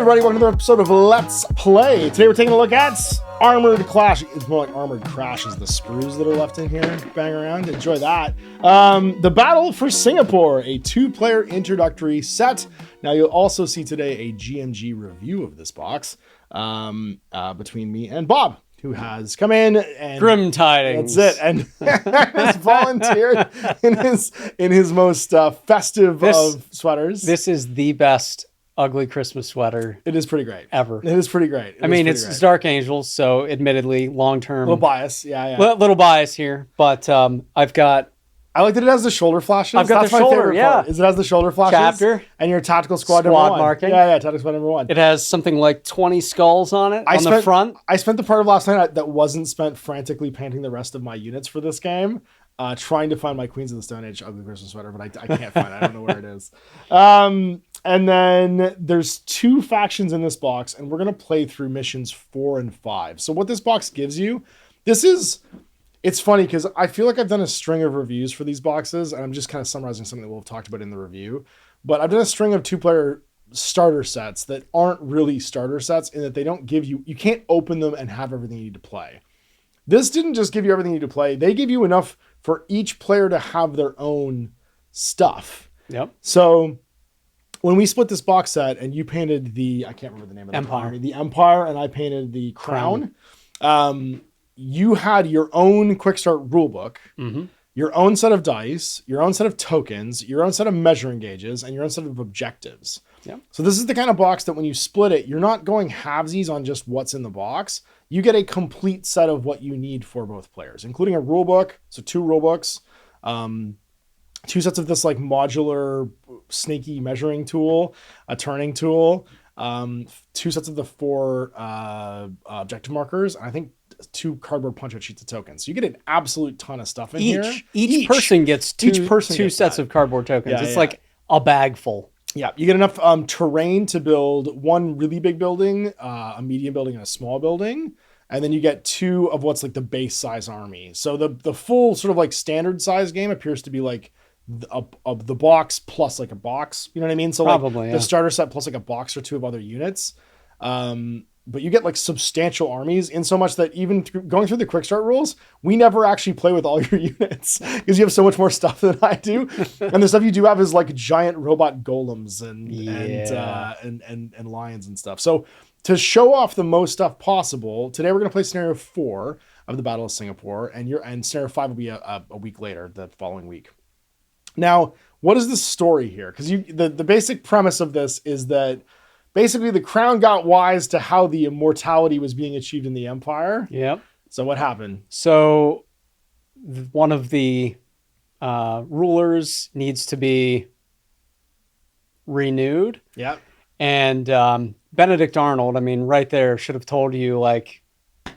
everybody, welcome to another episode of Let's Play. Today we're taking a look at Armoured Clash. It's more like Armoured Crash is the sprues that are left in here. Bang around, enjoy that. The Battle for Singapore, a 2-player introductory set. Now you'll also see today a GMG review of this box between me and Bob, who has come in and grim tidings. That's it, and has volunteered in his most festive of sweaters. This is the best ugly Christmas sweater. It is pretty great ever. It is pretty great. I mean, it's Dark Angels, so admittedly long term. Little bias, yeah. Little bias here, but I've got. I like that it has the shoulder flashes. I've got That's the my shoulder, favorite yeah. part, is it has the shoulder flashes. Chapter. And your tactical squad number one. marking. Yeah, tactical squad number one. It has something like 20 skulls on it the front. I spent the part of last night that wasn't spent frantically painting the rest of my units for this game, trying to find my Queens of the Stone Age ugly Christmas sweater, but I can't find it. I don't know where it is. And then there's 2 factions in this box, and we're going to play through missions 4 and 5. So what this box gives you, it's funny because I feel like I've done a string of reviews for these boxes, and I'm just kind of summarizing something that we'll have talked about in the review. But I've done a string of 2-player starter sets that aren't really starter sets in that they don't give you can't open them and have everything you need to play. This didn't just give you everything you need to play. They give you enough for each player to have their own stuff. Yep. So when we split this box set and you painted I can't remember the name of the Empire. The Empire, and I painted the Crown. You had your own quick start rulebook, your own set of dice, your own set of tokens, your own set of measuring gauges, and your own set of objectives. Yep. So this is the kind of box that when you split it, you're not going halvesies on just what's in the box. You get a complete set of what you need for both players, including a rulebook. So 2 rulebooks, 2 sets of this like modular snaky measuring tool, a turning tool, 2 sets of the 4 objective markers, and I think 2 cardboard punch-out sheets of tokens. So you get an absolute ton of stuff in here. Each person gets two sets of cardboard tokens. Yeah, it's like a bag full. Yeah, you get enough terrain to build 1 really big building, a medium building, and a small building. And then you get 2 of what's like the base size army. So the full sort of like standard size game appears to be like the box plus like a box. You know what I mean? So probably, like the starter set plus like a box or 2 of other units. But you get like substantial armies in so much that even going through the quick start rules, we never actually play with all your units because you have so much more stuff than I do. And the stuff you do have is like giant robot golems and lions and stuff. So to show off the most stuff possible, today we're going to play scenario 4 of the Battle of Singapore, and scenario 5 will be a week later, the following week. Now, what is the story here? Because the basic premise of this is that basically the Crown got wise to how the immortality was being achieved in the Empire. Yep. So what happened? So one of the rulers needs to be renewed. Yep. And Benedict Arnold, I mean, right there should have told you, like,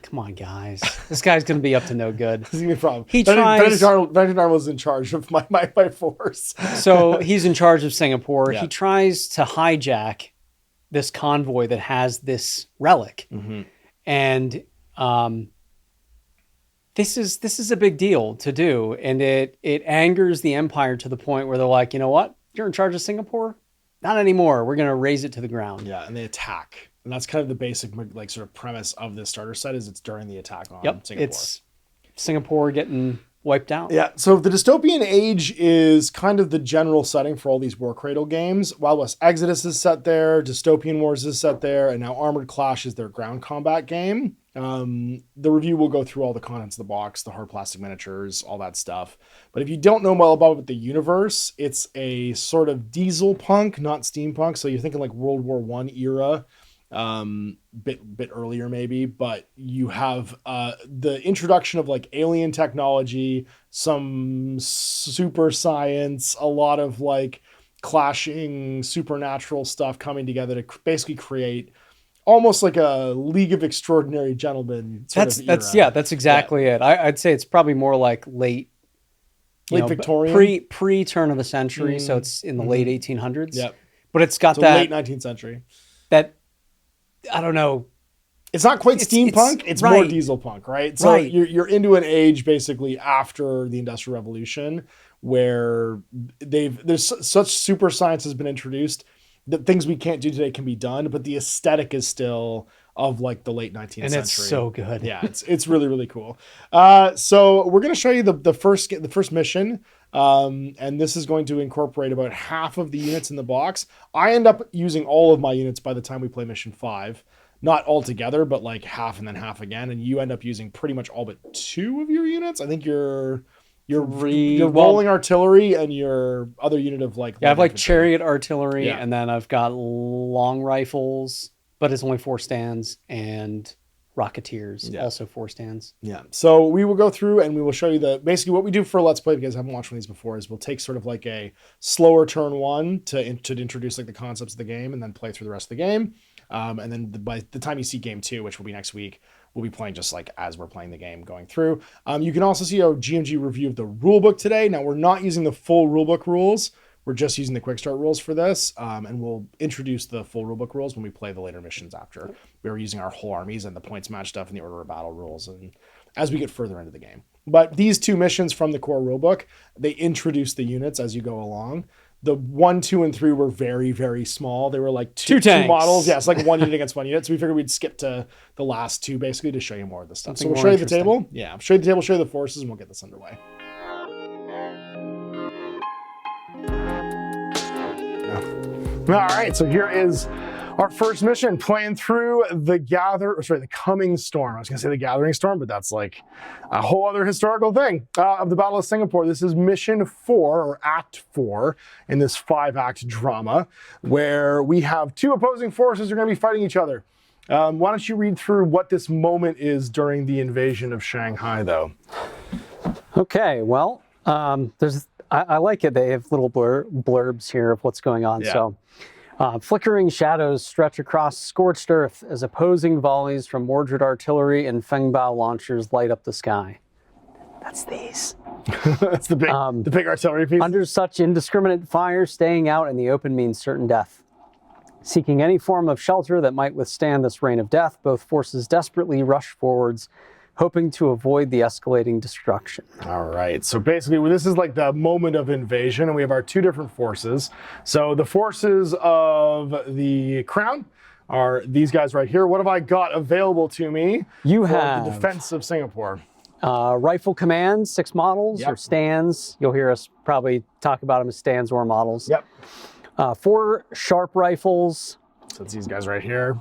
come on, guys. This guy's going to be up to no good. This is going to be a problem. Benedict Arnold was in charge of my force. So he's in charge of Singapore. Yeah. He tries to hijack this convoy that has this relic. Mm-hmm. And this is a big deal to do. And it angers the Empire to the point where they're like, you know what? You're in charge of Singapore? Not anymore. We're going to raze it to the ground. Yeah, and they attack. And that's kind of the basic like sort of premise of this starter set is it's during the attack on Singapore. It's Singapore getting wiped out. Yeah, so the Dystopian Age is kind of the general setting for all these Warcradle games. Wild West Exodus is set there, Dystopian Wars is set there, and now Armored Clash is their ground combat game. The review will go through all the contents of the box, the hard plastic miniatures, all that stuff. But if you don't know well about the universe, it's a sort of diesel punk, not steampunk. So you're thinking like World War I era, bit earlier maybe, but you have the introduction of like alien technology, some super science, a lot of like clashing supernatural stuff coming together to basically create almost like a League of Extraordinary Gentlemen that's exactly it. I'd say it's probably more like late Victorian, pre turn of the century, so it's in the late 1800s. Yep. But it's got so that late 19th century. That I don't know. It's not quite steampunk. It's right. more diesel punk, right? So right. You're into an age basically after the Industrial Revolution where there's such super science has been introduced. the things we can't do today can be done, but the aesthetic is still of like the late 19th And century. it's so good. Yeah, it's really, really cool. So we're going to show you the first mission. And this is going to incorporate about half of the units in the box. I end up using all of my units by the time we play mission 5. Not all together, but like half and then half again. And you end up using pretty much all but 2 of your units. I think you're rolling artillery and your other unit of like... Yeah, I have like chariot artillery, Yeah. and then I've got long rifles, but it's only 4 stands, and rocketeers, also 4 stands. Yeah. So we will go through and we will show you basically what we do for Let's Play, because I haven't watched one of these before, is we'll take sort of like a slower turn 1 to introduce like the concepts of the game and then play through the rest of the game. And then by the time you see game 2, which will be next week, we'll be playing just like as we're playing the game going through. You can also see a GMG review of the rulebook today. Now, we're not using the full rulebook rules. We're just using the quick start rules for this. And we'll introduce the full rulebook rules when we play the later missions after. We're using our whole armies and the points match stuff and the order of battle rules and as we get further into the game. But these 2 missions from the core rulebook, they introduce the units as you go along. The 1, 2, and 3 were very, very small. They were like two models. Yeah, it's like 1 unit against 1 unit. So we figured we'd skip to the last 2 basically to show you more of the stuff. So we'll show you the table. Yeah, show you the table, show you the forces, and we'll get this underway. All right, so here is our first mission, playing through the Coming Storm. I was gonna say the Gathering Storm, but that's like a whole other historical thing of the Battle of Singapore. This is mission 4 or act 4 in this 5-act drama where we have 2 opposing forces who are gonna be fighting each other. Why don't you read through what this moment is during the invasion of Shanghai though? Okay, well, I like it. They have little blurbs here of what's going on. Yeah. So, flickering shadows stretch across scorched earth as opposing volleys from Mordred artillery and Fengbao launchers light up the sky. That's these. That's the big artillery piece. Under such indiscriminate fire, staying out in the open means certain death. Seeking any form of shelter that might withstand this rain of death, both forces desperately rush forwards, hoping to avoid the escalating destruction. All right, so basically this is like the moment of invasion, and we have our 2 different forces. So the forces of the Crown are these guys right here. What have I got available to me? You have the defense of Singapore. Rifle Command, 6 models, or stands. You'll hear us probably talk about them as stands or models. Yep. 4 sharp rifles. So it's these guys right here.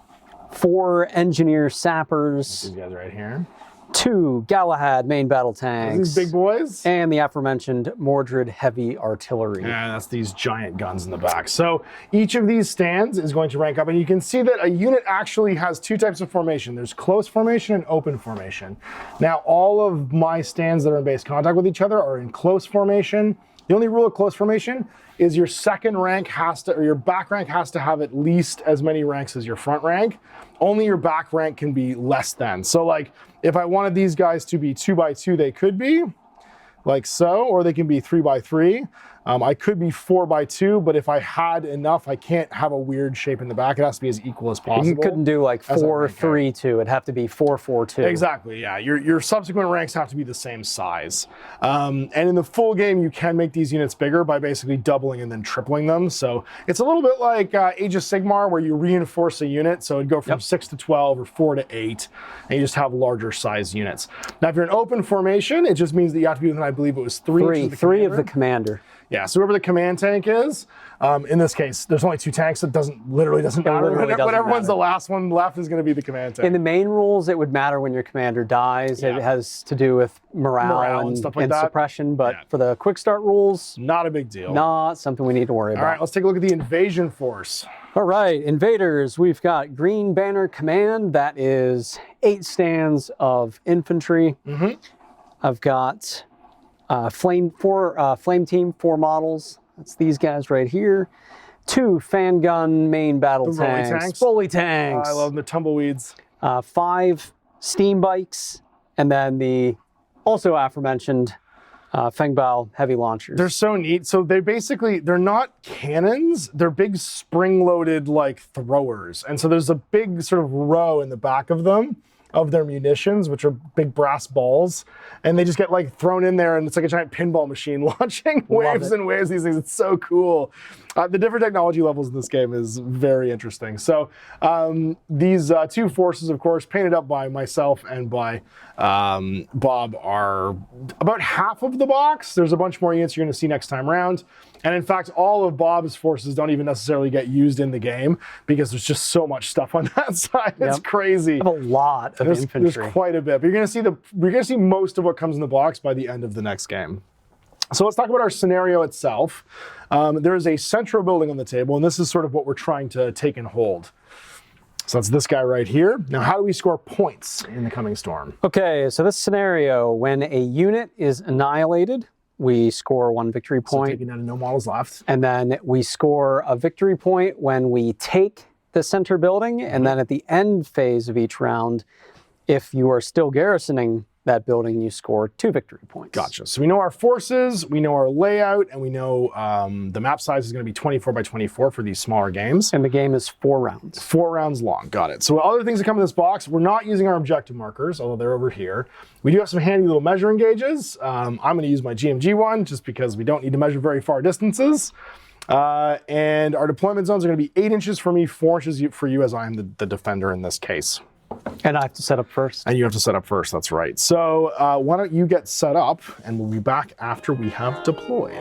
4 engineer sappers. These guys right here. 2 Galahad main battle tanks. These big boys. And the aforementioned Mordred heavy artillery. And that's these giant guns in the back. So each of these stands is going to rank up, and you can see that a unit actually has 2 types of formation. There's close formation and open formation. Now, all of my stands that are in base contact with each other are in close formation. The only rule of close formation is your second rank or your back rank has to have at least as many ranks as your front rank. Only your back rank can be less than. So like, if I wanted these guys to be 2x2, they could be like so, or they can be 3x3. I could be 4x2, but if I had enough, I can't have a weird shape in the back. It has to be as equal as possible. You couldn't do like 4-3-2. It'd have to be 4-4-2. Exactly, yeah. Your subsequent ranks have to be the same size. And in the full game, you can make these units bigger by basically doubling and then tripling them. So it's a little bit like Age of Sigmar, where you reinforce a unit. So it'd go from 6 to 12 or 4 to 8, and you just have larger size units. Now, if you're in open formation, it just means that you have to be within, I believe it was 3 of the commander. Yeah, so whoever the command tank is, in this case, there's only 2 tanks, so it literally doesn't matter. Whatever one's the last one left is going to be the command tank. In the main rules, it would matter when your commander dies. Yeah. It has to do with morale and stuff like that. Suppression, but for the quick start rules, not a big deal. Not something we need to worry about. All right, let's take a look at the invasion force. All right, invaders, we've got Green Banner Command. That is 8 stands of infantry. Mm-hmm. I've got Flame Team, 4 models. That's these guys right here. 2 fan gun main battle tanks. Bully tanks. I love the tumbleweeds. 5 steam bikes, and then the also aforementioned Fengbao heavy launchers. They're so neat. So they're not cannons. They're big spring-loaded like throwers. And so there's a big sort of row in the back of them. of their munitions, which are big brass balls, and they just get like thrown in there, and it's like a giant pinball machine launching waves and waves of these things. It's so cool. The different technology levels in this game is very interesting. So these two forces, of course, painted up by myself and by Bob, are about half of the box. There's a bunch more units you're going to see next time around. And in fact, all of Bob's forces don't even necessarily get used in the game because there's just so much stuff on that side. It's crazy. I have a lot of infantry. There's quite a bit. But you're going to see most of what comes in the box by the end of the next game. So let's talk about our scenario itself. There is a central building on the table, and this is sort of what we're trying to take and hold. So that's this guy right here. Now, how do we score points in the coming storm? Okay, so this scenario, when a unit is annihilated, we score 1 victory point. So taking down to no models left. And then we score a victory point when we take the center building. And then at the end phase of each round, if you are still garrisoning that building, you score 2 victory points. Gotcha. So we know our forces, we know our layout, and we know the map size is going to be 24 by 24 for these smaller games. And the game is 4 rounds. 4 rounds long. Got it. So other things that come in this box, we're not using our objective markers, although they're over here. We do have some handy little measuring gauges. I'm going to use my GMG one just because we don't need to measure very far distances. And our deployment zones are going to be 8 inches for me, 4 inches for you, as I am the defender in this case. And I have to set up first. And you have to set up first, that's right. So why don't you get set up, and we'll be back after we have deployed.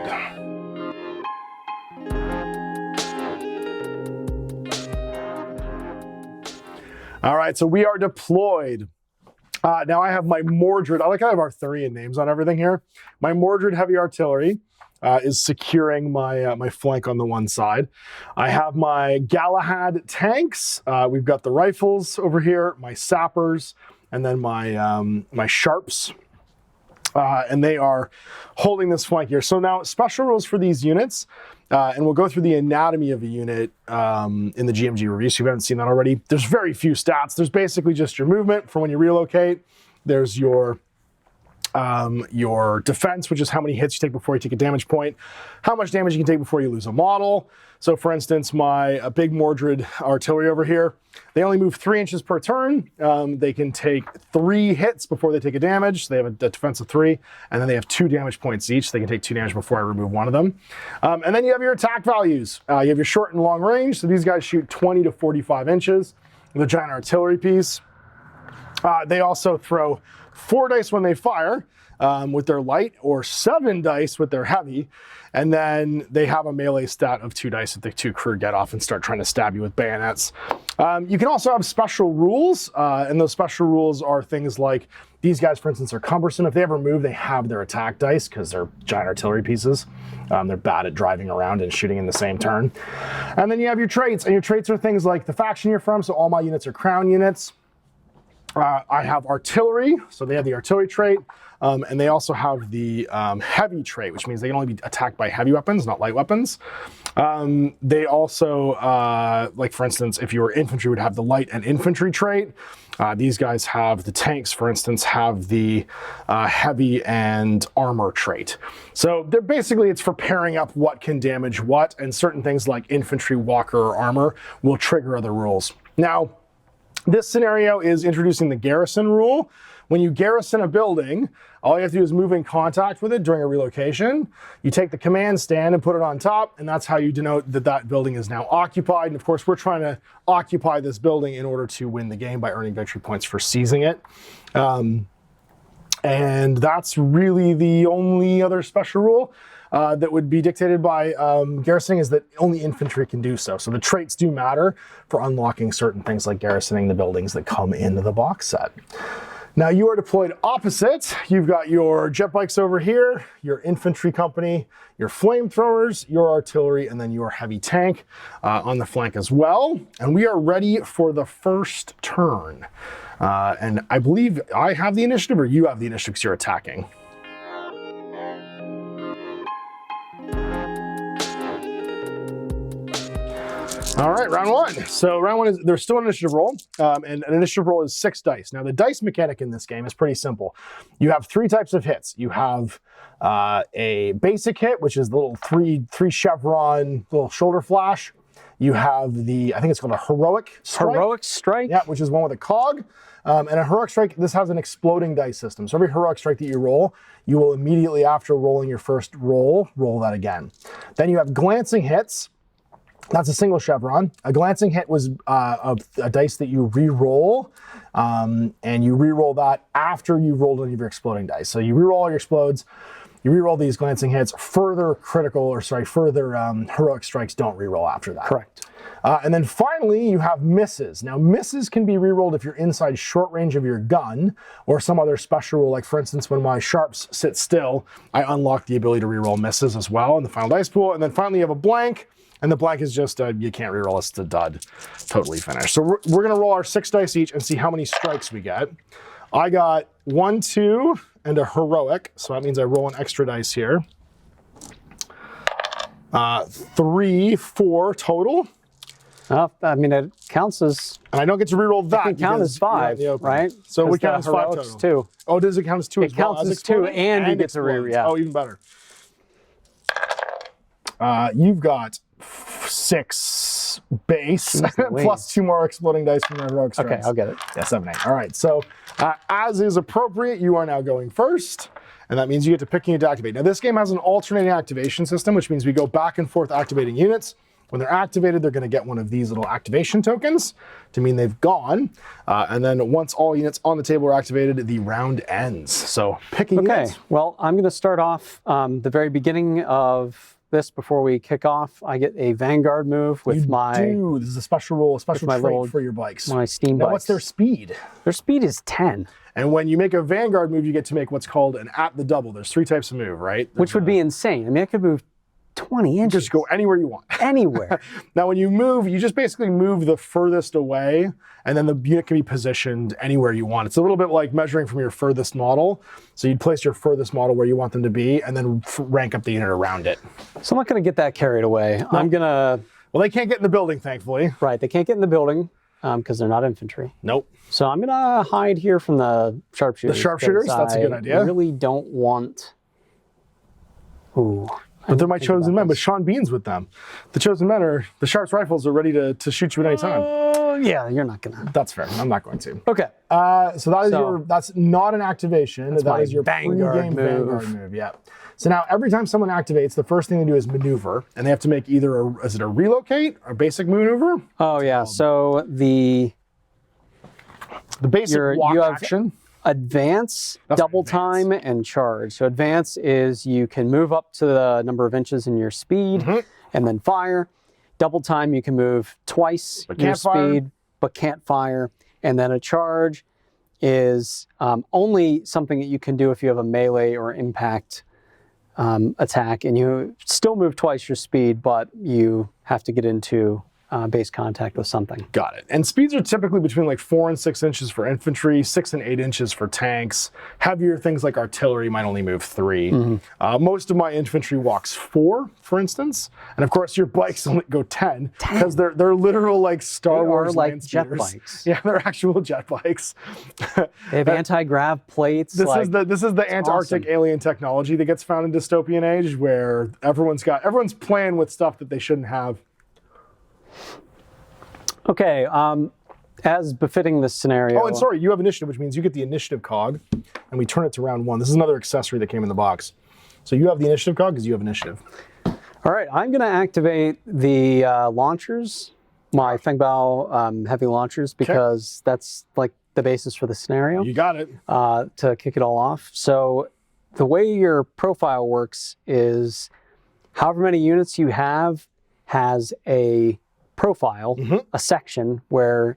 All right, so we are deployed. Now I have my Mordred. I have Arthurian names on everything here. My Mordred heavy artillery is securing my my flank on the one side. I have my Galahad tanks. We've got the rifles over here, my sappers, and then my my sharps. And they are holding this flank here. So now special rules for these units, and we'll go through the anatomy of a unit in the GMG review, so if you haven't seen that already. There's very few stats. There's basically just your movement for when you relocate. There's your defense, which is how many hits you take before you take a damage point, how much damage you can take before you lose a model. So for instance, my big Mordred artillery over here, they only move 3 inches per turn. They can take 3 hits before they take a damage. So they have a defense of 3, and then they have 2 damage points each. They can take 2 damage before I remove one of them. And then you have your attack values. You have your short and long range. So these guys shoot 20 to 45 inches with a giant artillery piece. They also throw 4 dice when they fire with their light, or 7 dice with their heavy, and then they have a melee stat of 2 dice if the 2 crew get off and start trying to stab you with bayonets. You can also have special rules, and those special rules are things like these guys, for instance, are cumbersome. If they ever move, they have their attack dice because they're giant artillery pieces. They're bad at driving around and shooting in the same turn. And then you have your traits, and your traits are things like the faction you're from, so all my units are crown units. I have artillery, so they have the artillery trait, and they also have the heavy trait, which means they can only be attacked by heavy weapons, not light weapons. They also, like for instance, if you were infantry, would have the light and infantry trait. These guys have the tanks, for instance, have the heavy and armor trait. So they're basically, it's for pairing up what can damage what, and certain things like infantry, walker, or armor will trigger other rules. Now, this scenario is introducing the garrison rule. When you garrison a building, all you have to do is move in contact with it during a relocation. You take the command stand and put it on top, and that's how you denote that that building is now occupied. And of course, we're trying to occupy this building in order to win the game by earning victory points for seizing it. And that's really the only other special rule that would be dictated by garrisoning, is that only infantry can do so. So the traits do matter for unlocking certain things like garrisoning the buildings that come into the box set. Now you are deployed opposite. You've got your jet bikes over here, your infantry company, your flamethrowers, your artillery, and then your heavy tank on the flank as well. And we are ready for the first turn. And I believe I have the initiative, or you have the initiative because you're attacking. All right, round one. So round one is, there's still an initiative roll, and an initiative roll is 6 dice. Now the dice mechanic in this game is pretty simple. You have 3 types of hits. You have a basic hit, which is the little three chevron little shoulder flash. You have I think it's called a heroic strike. Heroic strike? Yeah, which is one with a cog. And a heroic strike, this has an exploding dice system. So every heroic strike that you roll, you will immediately after rolling your first roll that again. Then you have glancing hits. That's a single chevron. A glancing hit was a dice that you re-roll, and you re-roll that after you've rolled any of your exploding dice. So you re-roll all your explodes, you re-roll these glancing hits, further heroic strikes don't re-roll after that. Correct. And then finally, you have misses. Now, misses can be re-rolled if you're inside short range of your gun or some other special rule. Like, for instance, when my sharps sit still, I unlock the ability to re-roll misses as well in the final dice pool. And then finally, you have a blank. And the blank is just, you can't re-roll, it's a dud. Totally finished. So we're going to roll our 6 dice each and see how many strikes we get. I got 1, 2, and a heroic. So that means I roll an extra dice here. 3, 4 total. I mean, it counts as... And I don't get to re-roll that. It can count as 5, right? So we count as 5 total. Too. Oh, does it count as 2 as well? It counts as 2, and you get to re-roll. Yeah. Oh, even better. You've got 6 base plus 2 more exploding dice from your heroic strikes. Okay, I'll get it. Yeah, 7, 8. All right, so as is appropriate, you are now going first, and that means you get to pick and you to activate. Now, this game has an alternating activation system, which means we go back and forth activating units. When they're activated, they're going to get one of these little activation tokens to mean they've gone. And then once all units on the table are activated, the round ends. So picking units. Okay, well, I'm going to start off the very beginning of this before we kick off. I get a Vanguard move with This is a special rule, a special trait for your bikes. My steam now, bikes. What's their speed? Their speed is 10. And when you make a Vanguard move, you get to make what's called an at the double. There's 3 types of move, right? Which would be insane. I mean, I could move 20 inches. Just go anywhere you want. Anywhere. Now, when you move, you just basically move the furthest away, and then the unit can be positioned anywhere you want. It's a little bit like measuring from your furthest model. So you'd place your furthest model where you want them to be, and then rank up the unit around it. So I'm not going to get that carried away. No. I'm going to... Well, they can't get in the building, thankfully. Right, they can't get in the building because they're not infantry. Nope. So I'm going to hide here from the sharpshooters. The sharpshooters? That's a good idea. I really don't want... Ooh... But they're my chosen men, but Sean Bean's with them. The chosen men are, the Sharps rifles are ready to shoot you at any time. Yeah, you're not gonna. That's fair, I'm not going to. Okay. So that's not an activation. That is your pre-game Vanguard move, yeah. So now every time someone activates, the first thing they do is maneuver, and they have to make either is it a relocate or basic maneuver? Oh yeah, so the basic walk action. Advance, double time, and charge. So advance is you can move up to the number of inches in your speed and then fire. Double time, you can move twice your speed, but can't fire. And then a charge is only something that you can do if you have a melee or impact attack, and you still move twice your speed, but you have to get into base contact with something. Got it. And speeds are typically between like 4 and 6 inches for infantry, 6 and 8 inches for tanks. Heavier things like artillery might only move 3. Most of my infantry walks 4, for instance. And of course, your bikes only go 10 because they're literal like Star Wars like jet bikes. Yeah, they're actual jet bikes. They have anti-grav plates. This is the Antarctic alien technology that gets found in Dystopian Age, where everyone's playing with stuff that they shouldn't have. Okay, as befitting this scenario... Oh, and sorry, you have initiative, which means you get the initiative cog, and we turn it to round 1. This is another accessory that came in the box. So you have the initiative cog because you have initiative. All right, I'm going to activate the launchers, my Fengbao heavy launchers, because that's like the basis for the scenario. You got it. To kick it all off. So the way your profile works is however many units you have has a profile, a section where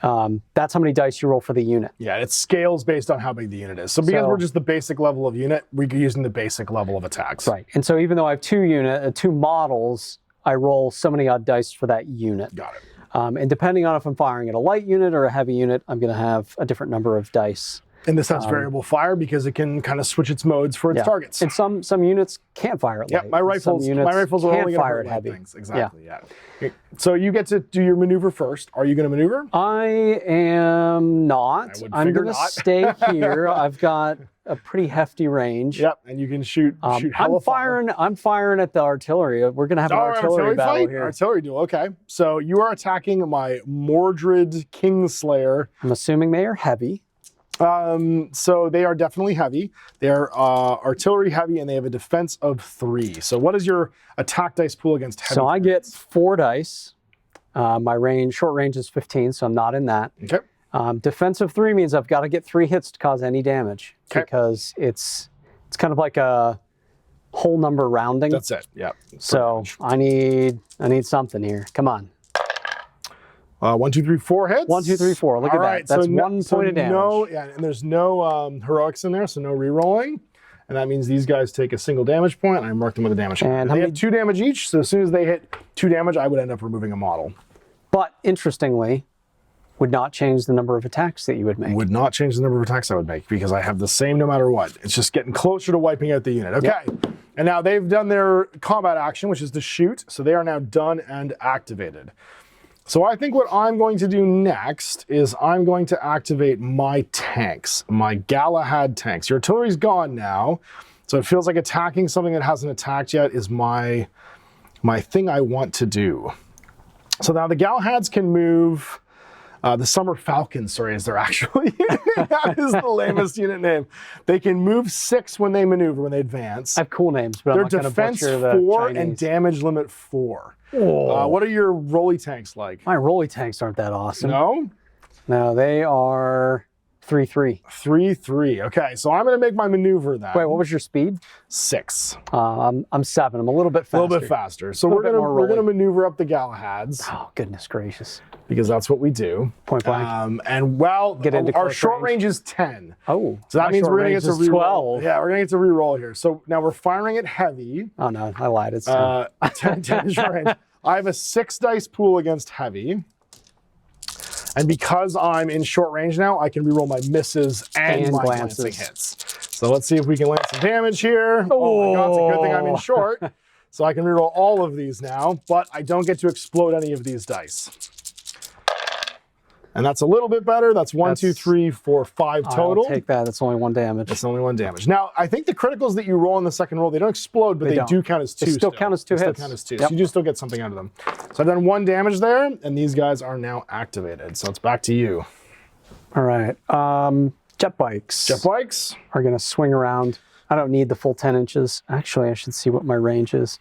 that's how many dice you roll for the unit. Yeah, it scales based on how big the unit is. So because we're just the basic level of unit, we're using the basic level of attacks. Right. And so even though I have two models, I roll so many odd dice for that unit. Got it. And depending on if I'm firing at a light unit or a heavy unit, I'm going to have a different number of dice. And this has variable fire because it can kind of switch its modes for its targets. And some units can't fire at light. Yeah, my rifles are only going to fire at heavy things. Exactly. Yeah. So you get to do your maneuver first. Are you going to maneuver? I am not. I'm going to stay here. I've got a pretty hefty range. Yep, and you can shoot hella fire. I'm firing at the artillery. We're gonna have an artillery battle fight? here. Artillery duel. Okay, so you are attacking my Mordred Kingslayer. I'm assuming they are heavy. So they are definitely heavy. They're artillery heavy, and they have a defense of 3. So what is your attack dice pool against heavy? So I get 4 dice. My short range is 15, so I'm not in that. Okay. Defensive 3 means I've got to get 3 hits to cause any damage, because it's kind of like a whole number rounding. That's it. Yeah. So I need something here. Come on. 1, 2, 3, 4 hits. 1, 2, 3, 4. Look at that. That's 1 point of damage. And there's no heroics in there, so no re-rolling. And that means these guys take a single damage point, and I mark them with a damage point. And they have 2 damage each, so as soon as they hit 2 damage, I would end up removing a model. But interestingly, would not change the number of attacks that you would make. Would not change the number of attacks I would make, because I have the same no matter what. It's just getting closer to wiping out the unit. Okay. Yep. And now they've done their combat action, which is to shoot. So they are now done and activated. So I think what I'm going to do next is I'm going to activate my tanks, my Galahad tanks. Your artillery's gone now, so it feels like attacking something that hasn't attacked yet is my thing I want to do. So now the Galahads can move. The Summer Falcons, sorry, is their actual unit. That is the lamest unit name. They can move 6 when they maneuver, when they advance. I have cool names, but their I'm not defense gonna butcher the 4 Chinese. and damage limit 4. What are your rolly tanks like? My rolly tanks aren't that awesome. No? No, they are 3-3. 3-3. Okay, so I'm going to make my maneuver then. Wait, what was your speed? 6. I'm 7. I'm a little bit faster. A little bit faster. So we're going to maneuver up the Galahads. Oh, goodness gracious. Because that's what we do. Point blank. And well, get into our short range is 10. Oh. So that means we're going to get to re-roll. 12. Yeah, we're going to get to re-roll here. So now we're firing it heavy. Oh no, I lied. It's 10. 10 short range. I have a 6 dice pool against heavy. And because I'm in short range now, I can reroll my misses and my glancing hits. So let's see if we can land some damage here. Oh my God, it's a good thing I'm in short. So I can reroll all of these now, but I don't get to explode any of these dice. And that's a little bit better. That's 1, 2, 3, 4, 5 total. I'll take that. That's only 1 damage. It's only 1 damage. Now, I think the criticals that you roll in the second roll, they don't explode, but they do count as 2. They still count as 2 hits. Still count as 2. Yep. So you do still get something out of them. So I've done 1 damage there, and these guys are now activated. So it's back to you. All right. Jet bikes. Jet bikes are going to swing around. I don't need the full 10 inches. Actually, I should see what my range is.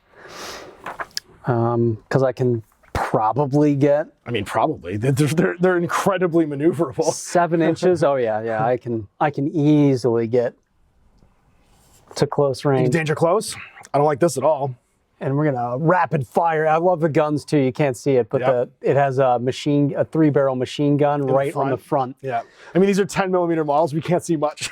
Because I can probably get... I mean, probably. They're incredibly maneuverable. 7 inches? Oh, yeah. I can easily get to close range. Danger close? I don't like this at all. And we're gonna rapid fire. I love the guns too. You can't see it, but it has a 3-barrel machine gun right on the front. Yeah, I mean these are 10mm models. We can't see much.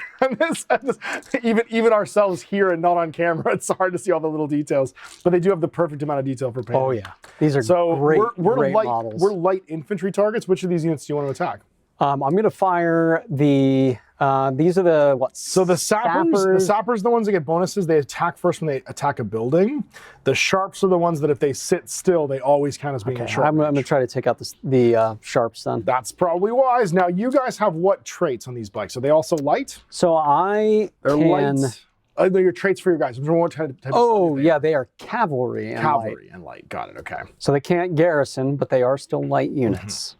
even ourselves here and not on camera, it's hard to see all the little details. But they do have the perfect amount of detail for paint. Oh yeah, these are great models. We're light infantry targets. Which of these units do you want to attack? I'm gonna fire the. These are the what? So the sappers. The sappers are the ones that get bonuses. They attack first when they attack a building. The sharps are the ones that if they sit still, they always count as being in short range. I'm gonna try to take out the sharps then. That's probably wise. Now you guys have what traits on these bikes? Are they also light? So they're light. Your traits for your guys. Yeah, they are cavalry and cavalry and light. Got it. Okay. So they can't garrison, but they are still light units.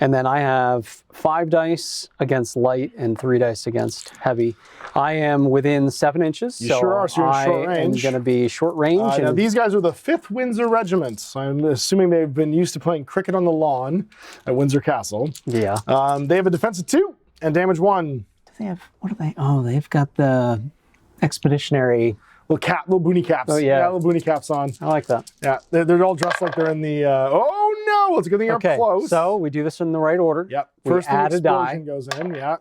And then I have 5 dice against light and 3 dice against heavy. I am within 7 inches. You sure are, so you're in short range. I'm going to be short range. Now these guys are the 5th Windsor Regiment. So I'm assuming they've been used to playing cricket on the lawn at Windsor Castle. Yeah. They have a defense of 2 and damage 1. They have, what are they? Oh, they've got the expeditionary... Little boonie caps. Oh, yeah. Little boonie caps on. I like that. Yeah, they're all dressed like they're in the, oh no, it's a good thing you're up close. So we do this in the right order. Yep. First, the explosion goes in, yeah.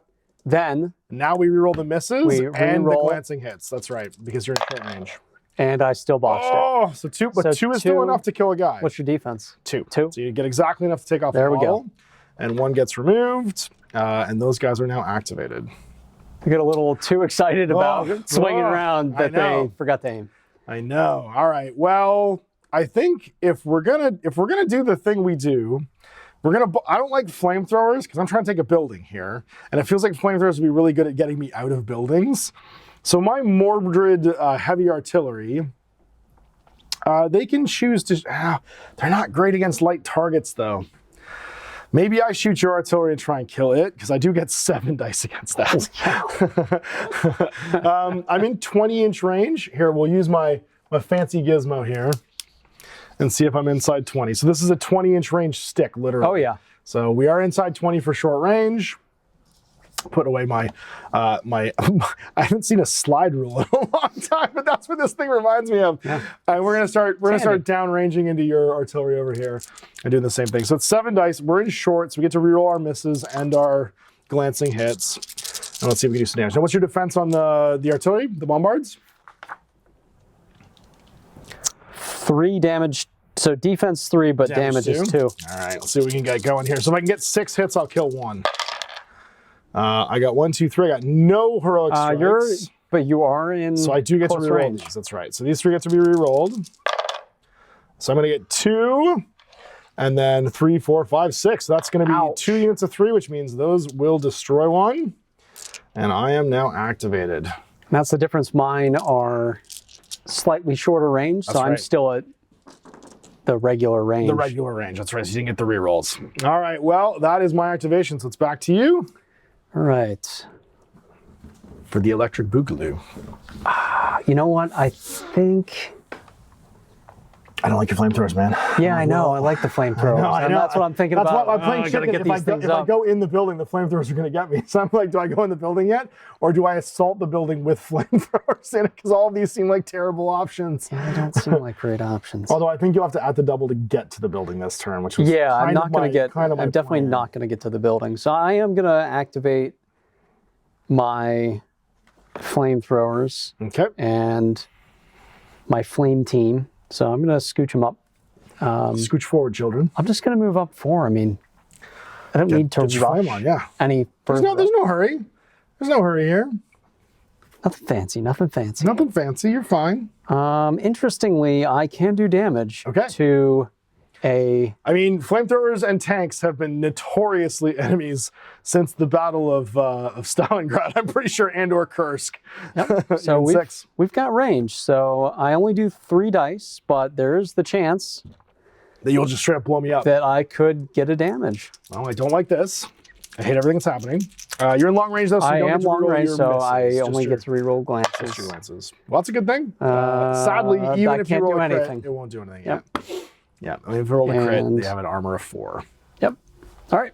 Then. Now we reroll the misses and the glancing hits. That's right, because you're in short range. And I still botched it. Oh, so 2, but 2 is still enough to kill a guy. What's your defense? 2. 2. So you get exactly enough to take off the model. There we go. And 1 gets removed, and those guys are now activated. I get a little too excited about swinging around that they forgot to aim. I know. All right. Well, I think if we're gonna do the thing we're I don't like flamethrowers because I'm trying to take a building here. And it feels like flamethrowers would be really good at getting me out of buildings. So my Mordred heavy artillery, they can choose to, they're not great against light targets though. Maybe I shoot your artillery and try and kill it, because I do get 7 dice against that. I'm in 20-inch range. Here, we'll use my fancy gizmo here and see if I'm inside 20. So this is a 20-inch range stick, literally. Oh, yeah. So we are inside 20 for short range. Put away my, I haven't seen a slide rule in a long time, but that's what this thing reminds me of. Yeah. We're gonna start downranging into your artillery over here and doing the same thing. So it's 7 dice. We're in short, so we get to reroll our misses and our glancing hits. And let's see if we can do some damage. Now, what's your defense on the artillery, the bombards? 3 damage. So defense 3, but damage is 2. All right, let's see what we can get going here. So if I can get 6 hits, I'll kill 1. I got 1, 2, 3. I got no heroic strikes. But you are in. So I do get to reroll these. That's right. So these 3 get to be rerolled. So I'm going to get 2, and then 3, 4, 5, 6. So that's going to be 2 units of 3, which means those will destroy 1. And I am now activated. That's the difference. Mine are slightly shorter range, so I'm still at the regular range. The regular range. That's right. So you didn't get the rerolls. All right. Well, that is my activation. So it's back to you. All right. For the electric boogaloo. You know what? I think... I don't like your flamethrowers, man. Yeah, I know. I like the flamethrowers. I know. That's what I'm thinking about. That's what I'm playing chicken. If I go in the building, the flamethrowers are going to get me. So I'm like, do I go in the building yet? Or do I assault the building with flamethrowers in it? Because all of these seem like terrible options. Yeah, they don't seem like great options. Although I think you'll have to add the double to get to the building this turn, which was I'm not going to get. I'm definitely not going to get to the building. So I am going to activate my flamethrowers. Okay. And my flame team. So I'm going to scooch them up. Scooch forward, children. I'm just going to move up 4. I mean, I don't need to rush any further. There's no hurry. There's no hurry here. Nothing fancy. Nothing fancy. Nothing fancy. You're fine. Interestingly, I can do damage to a... I mean, flamethrowers and tanks have been notoriously enemies since the Battle of Stalingrad, I'm pretty sure, and/or Kursk. Yep. So we've got range. So I only do 3 dice, but there's the chance that you'll just straight up blow me up. That I could get a damage. Well, I don't like this. I hate everything that's happening. You're in long range, though, so you don't get to long range, so misses. I only get to reroll glances. Well, that's a good thing. Sadly, even if you roll a crit, anything. it won't do anything. Yep. Yeah, I mean, if you roll a crit, they have an armor of 4. Yep. All right.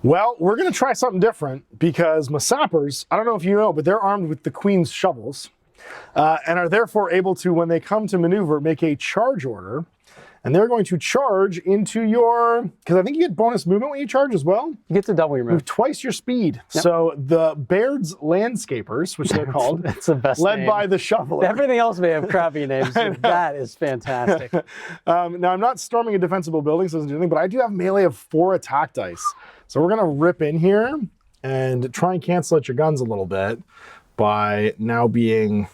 Well, we're going to try something different because my sappers, I don't know if you know, but they're armed with the Queen's shovels and are therefore able to, when they come to maneuver, make a charge order. And they're going to charge into your, because I think you get bonus movement when you charge as well. You get to double your movement. Move twice your speed. Yep. So the Baird's Landscapers, which they're called, that's the best led name. by the shoveler. Everything else may have crappy names. That is fantastic. Now, I'm not storming a defensible building, so it doesn't do anything, but I do have melee of 4 attack dice. So we're going to rip in here and try and cancel out your guns a little bit by now being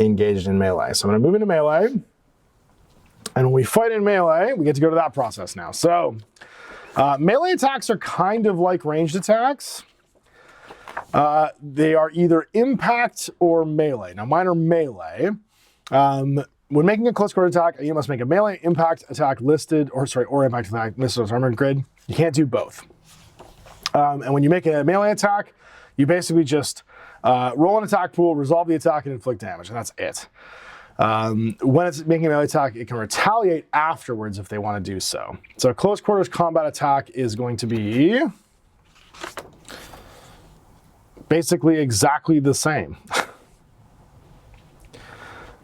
engaged in melee. So I'm going to move into melee. And when we fight in melee, we get to go to that process now. So melee attacks are kind of like ranged attacks. They are either impact or melee. Now mine are melee. When making a close quarter attack, you must make a melee impact attack listed, or impact attack listed as armored grid. You can't do both. And when you make a melee attack, you basically just roll an attack pool, resolve the attack, and inflict damage, and that's it. When it's making a melee attack, it can retaliate afterwards if they want to do so. So a close quarters combat attack is going to be basically exactly the same.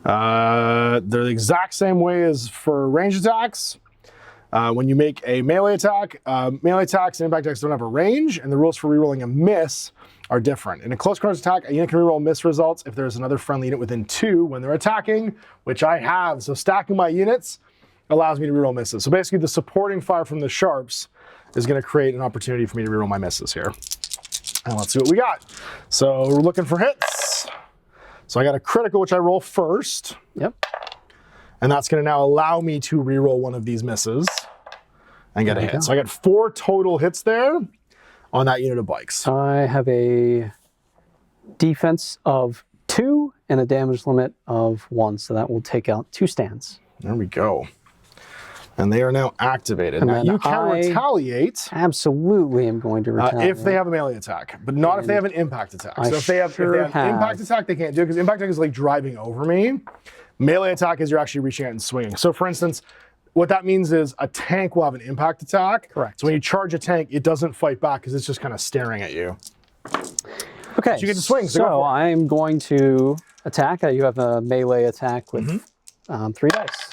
They're the exact same way as for range attacks. When you make a melee attack, melee attacks and impact attacks don't have a range, and the rules for rerolling a miss are different. In a close quarters attack, a unit can reroll miss results if there's another friendly unit within 2 when they're attacking, which I have. So stacking my units allows me to reroll misses. So basically the supporting fire from the sharps is going to create an opportunity for me to reroll my misses here. And let's see what we got. So we're looking for hits. So I got a critical, which I roll first. Yep. And that's going to now allow me to reroll one of these misses. and get a hit. So I got 4 total hits there on that unit of bikes. I have a defense of 2 and a damage limit of 1, so that will take out 2 stands. There we go. And they are now activated. And now you can retaliate. Absolutely, I'm going to retaliate. If they have a melee attack, but not if they have an impact attack. So if they have an impact attack, they can't do it because impact attack is like driving over me. Melee attack is you're actually reaching out and swinging. So for instance, what that means is a tank will have an impact attack. Correct. So when you charge a tank, it doesn't fight back because it's just kind of staring at you. Okay. So you get to swing. So I'm going to attack. You have a melee attack with 3 dice.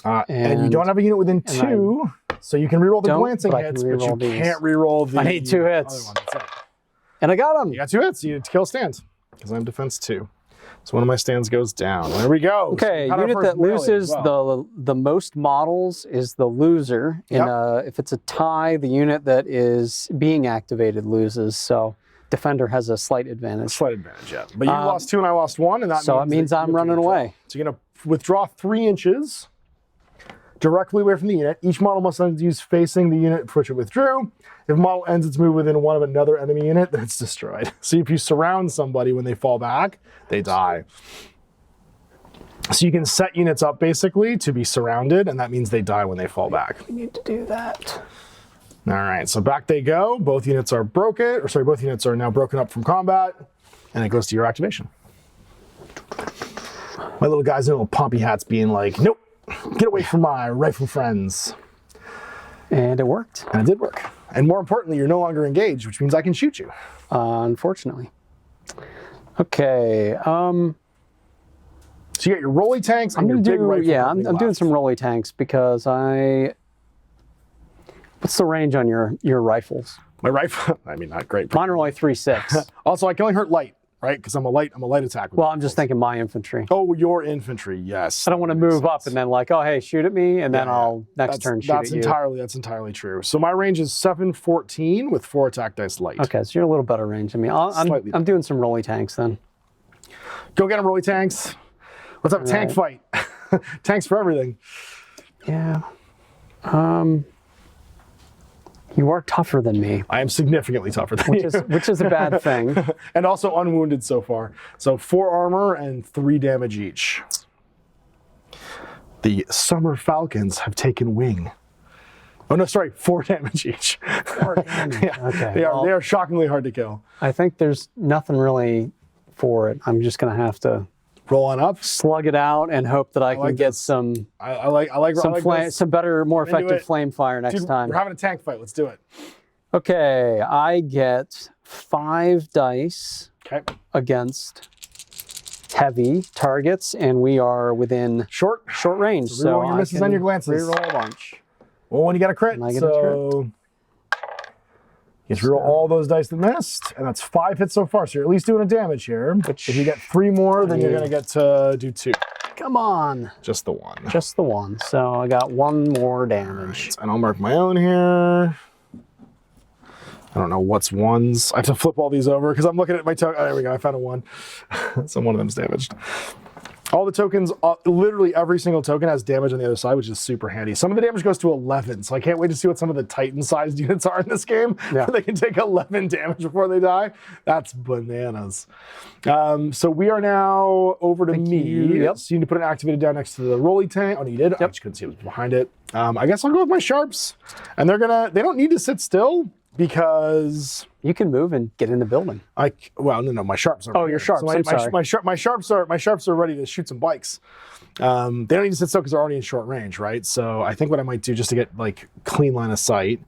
And you don't have a unit within 2, so you can reroll the glancing hits, but you can't reroll the. I need 2 hits. Other one. That's it. And I got him. You got 2 hits. You need to kill stands because I'm defense 2. So one of my stands goes down. There we go. Okay, so unit that loses the most models is the loser. If it's a tie, the unit that is being activated loses. So defender has a slight advantage. Slight advantage, yeah. But you lost 2 and I lost 1, and that means I'm running away. So you're gonna withdraw 3 inches directly away from the unit. Each model must use facing the unit for which it withdrew. If a model ends its move within one of another enemy unit, then it's destroyed. So if you surround somebody when they fall back, they die. So you can set units up basically to be surrounded, and that means they die when they fall back. We need to do that. All right, so back they go. Both units are broken, both units are now broken up from combat, and it goes to your activation. My little guys in little pompy hats being like, nope. Get away from my rifle friends. And it worked. And it did work. And more importantly, you're no longer engaged, which means I can shoot you. Unfortunately. Okay. So you got your rolly tanks and your big rifle. Yeah, I'm doing some rolly tanks because What's the range on your rifles? My rifle? I mean, not great. Mine are only 3.6. Also, I can only hurt light. Right, because I'm a light attack. Well, I'm just thinking my infantry. Oh, your infantry, yes. I don't want to move up and then like, oh, hey, shoot at me, and then I'll next turn shoot at you. That's entirely true. So my range is 714 with 4 attack dice light. Okay, so you're a little better range than me. I'm doing some rolly tanks then. Go get them, rolly tanks. Let's have a tank fight. Tanks for everything. Yeah. You are tougher than me. I am significantly tougher than you. Which is a bad thing. And also unwounded so far. So 4 armor and 3 damage each. The Summer Falcons have taken wing. Oh no, sorry, 4 damage each. 4 damage. Yeah, okay. They are shockingly hard to kill. I think there's nothing really for it. I'm just gonna have to roll on up, slug it out, and hope that I can get some. I like some better, more effective flame fire next time. We're having a tank fight. Let's do it. Okay, I get 5 dice against heavy targets, and we are within short range. So reroll your misses on your glances. Reroll a bunch. Well, when you got a crit, you just reroll all those dice that missed, and that's 5 hits so far. So you're at least doing a damage here. If you get 3 more, then you're gonna get to do 2. Come on. Just the 1. Just the 1. So I got 1 more damage. Right. And I'll mark my own here. I don't know what's 1s. I have to flip all these over because I'm looking at my token. Oh, there we go. I found a 1. So one of them's damaged. All the tokens, literally every single token has damage on the other side, which is super handy. Some of the damage goes to 11, so I can't wait to see what some of the Titan-sized units are in this game. Yeah. They can take 11 damage before they die. That's bananas. So we are now over to me. Yep. So you need to put an activated down next to the rolly tank. Oh, no, you did? Yep. I just couldn't see what was behind it. I guess I'll go with my sharps. And they don't need to sit still because you can move and get in the building. No, my sharps are. Oh, your sharps. So my sharps are ready to shoot some bikes. They don't need to sit still because they're already in short range, right? So I think what I might do just to get like clean line of sight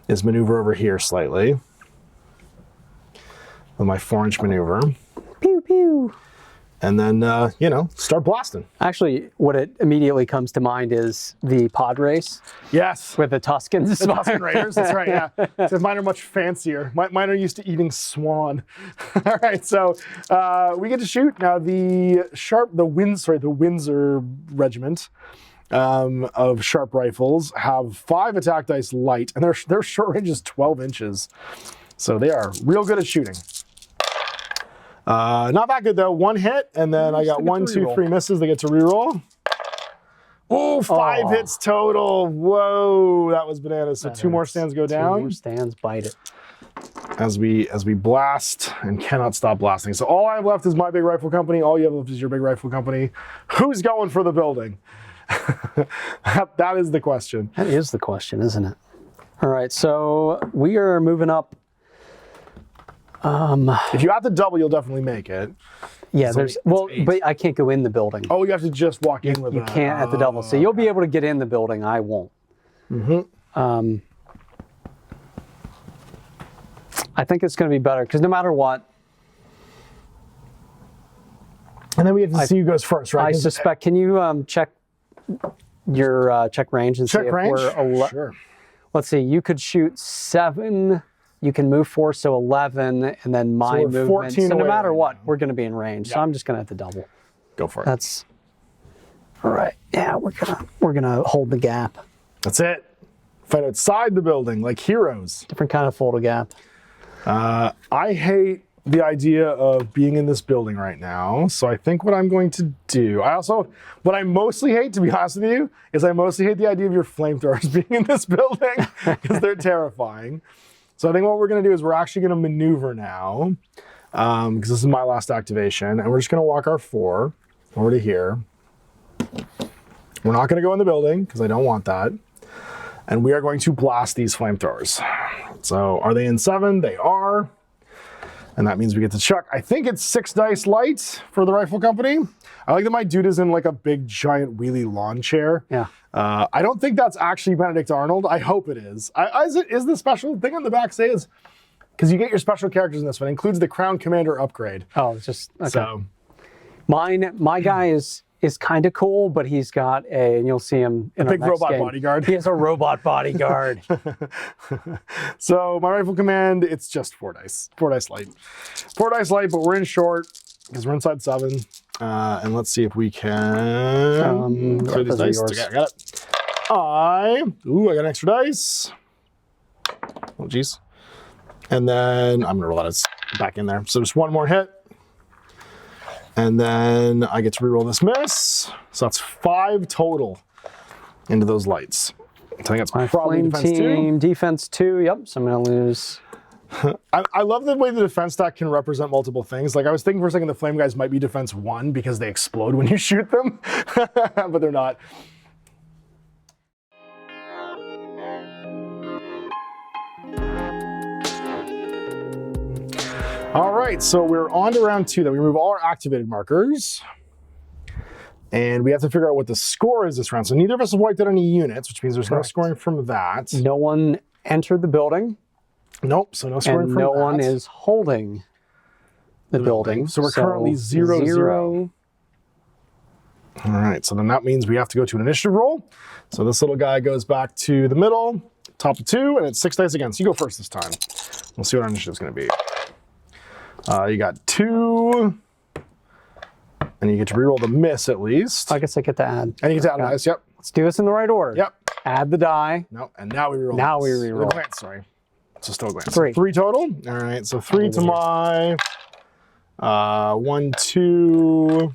is maneuver over here slightly with my 4-inch maneuver. Pew pew. And then, start blasting. Actually, what it immediately comes to mind is the pod race. Yes. With the Tuscans. The Tuscan Raiders, that's right, yeah. Because mine are much fancier. Mine are used to eating swan. All right, so we get to shoot. Now, the Windsor Regiment of sharp rifles have 5 attack dice light, and their short range is 12 inches. So they are real good at shooting. Not that good though. 1 hit, and then I got 1, 2, 3 misses. They get to reroll. Oh, 5 hits total. Whoa, that was bananas. So That 2 more hurts. stands go 2 down. more stands, bite it. As we blast and cannot stop blasting. So all I have left is my big rifle company. All you have left is your big rifle company. Who's going for the building? That is the question. That is the question, isn't it? All right, so we are moving up. If you have to double, you'll definitely make it. Yeah, It's well, 8. but I can't go in the building. Oh, you have to just walk in with You that. can't at the double. So you'll be able to get in the building. I won't. I think it's going to be better because no matter what, And then we have to see who goes first, right? I suspect. Can you check your check range and see Check if range? we're Sure. Let's see. You could shoot 7. You can move 4, so 11, and then my we're movement. 14 So no away matter right what, now. we're going to be in range. So I'm just going to have to double. Go for it. That's all right. Yeah, we're gonna hold the gap. That's it. Fight outside the building like heroes. Different kind of fold a gap. I hate the idea of being in this building right now. So I think what I'm going to do, what I mostly hate, to be honest with you, is I mostly hate the idea of your flamethrowers being in this building because they're terrifying. So I think what we're going to do is we're actually going to maneuver now because this is my last activation. And we're just going to walk our 4 over to here. We're not going to go in the building because I don't want that. And we are going to blast these flamethrowers. So are they in 7? They are. And that means we get to chuck. I think it's 6 dice light for the rifle company. I like that my dude is in like a big giant wheelie lawn chair. Yeah. I don't think that's actually Benedict Arnold. I hope it is. Is the special thing on the back say is, because you get your special characters in this one, includes the Crown Commander upgrade. Oh, it's just okay. So My guy is kind of cool, but he's got and you'll see him in our big next robot game. bodyguard. He has a robot bodyguard. So my rifle command, it's just 4 dice. 4 dice light. 4 dice light, but we're in short because we're inside 7. And let's see if we can clear these dice. yours. Okay, I got it. I got an extra dice. Oh, geez. And then I'm gonna roll that back in there. So just 1 more hit. And then I get to reroll this miss. So that's 5 total into those lights. I think that's My probably flame defense team, defense 2. Yep, so I'm gonna lose. I love the way the defense stack can represent multiple things. Like I was thinking for a second the flame guys might be defense 1 because they explode when you shoot them, but they're not. All right, so we're on to round 2. Then we remove all our activated markers. And we have to figure out what the score is this round. So neither of us have wiped out any units, which means there's no scoring from that. No one entered the building, Nope, so no scoring and from no that. one is holding the building. So we're currently 0-0. All right, so then that means we have to go to an initiative roll. So this little guy goes back to the middle, top of 2, and it's 6 dice again. So you go first this time. We'll see what our initiative's gonna be. You got 2, and you get to reroll the miss at least. I guess I get to add. And you get to add a dice, yep. Let's do this in the right order. Yep. Add the die. No, and now we reroll. Now we this. reroll. Or glance, sorry. So still glance. 3. 3 total. All right, so 3 to my 1, 2.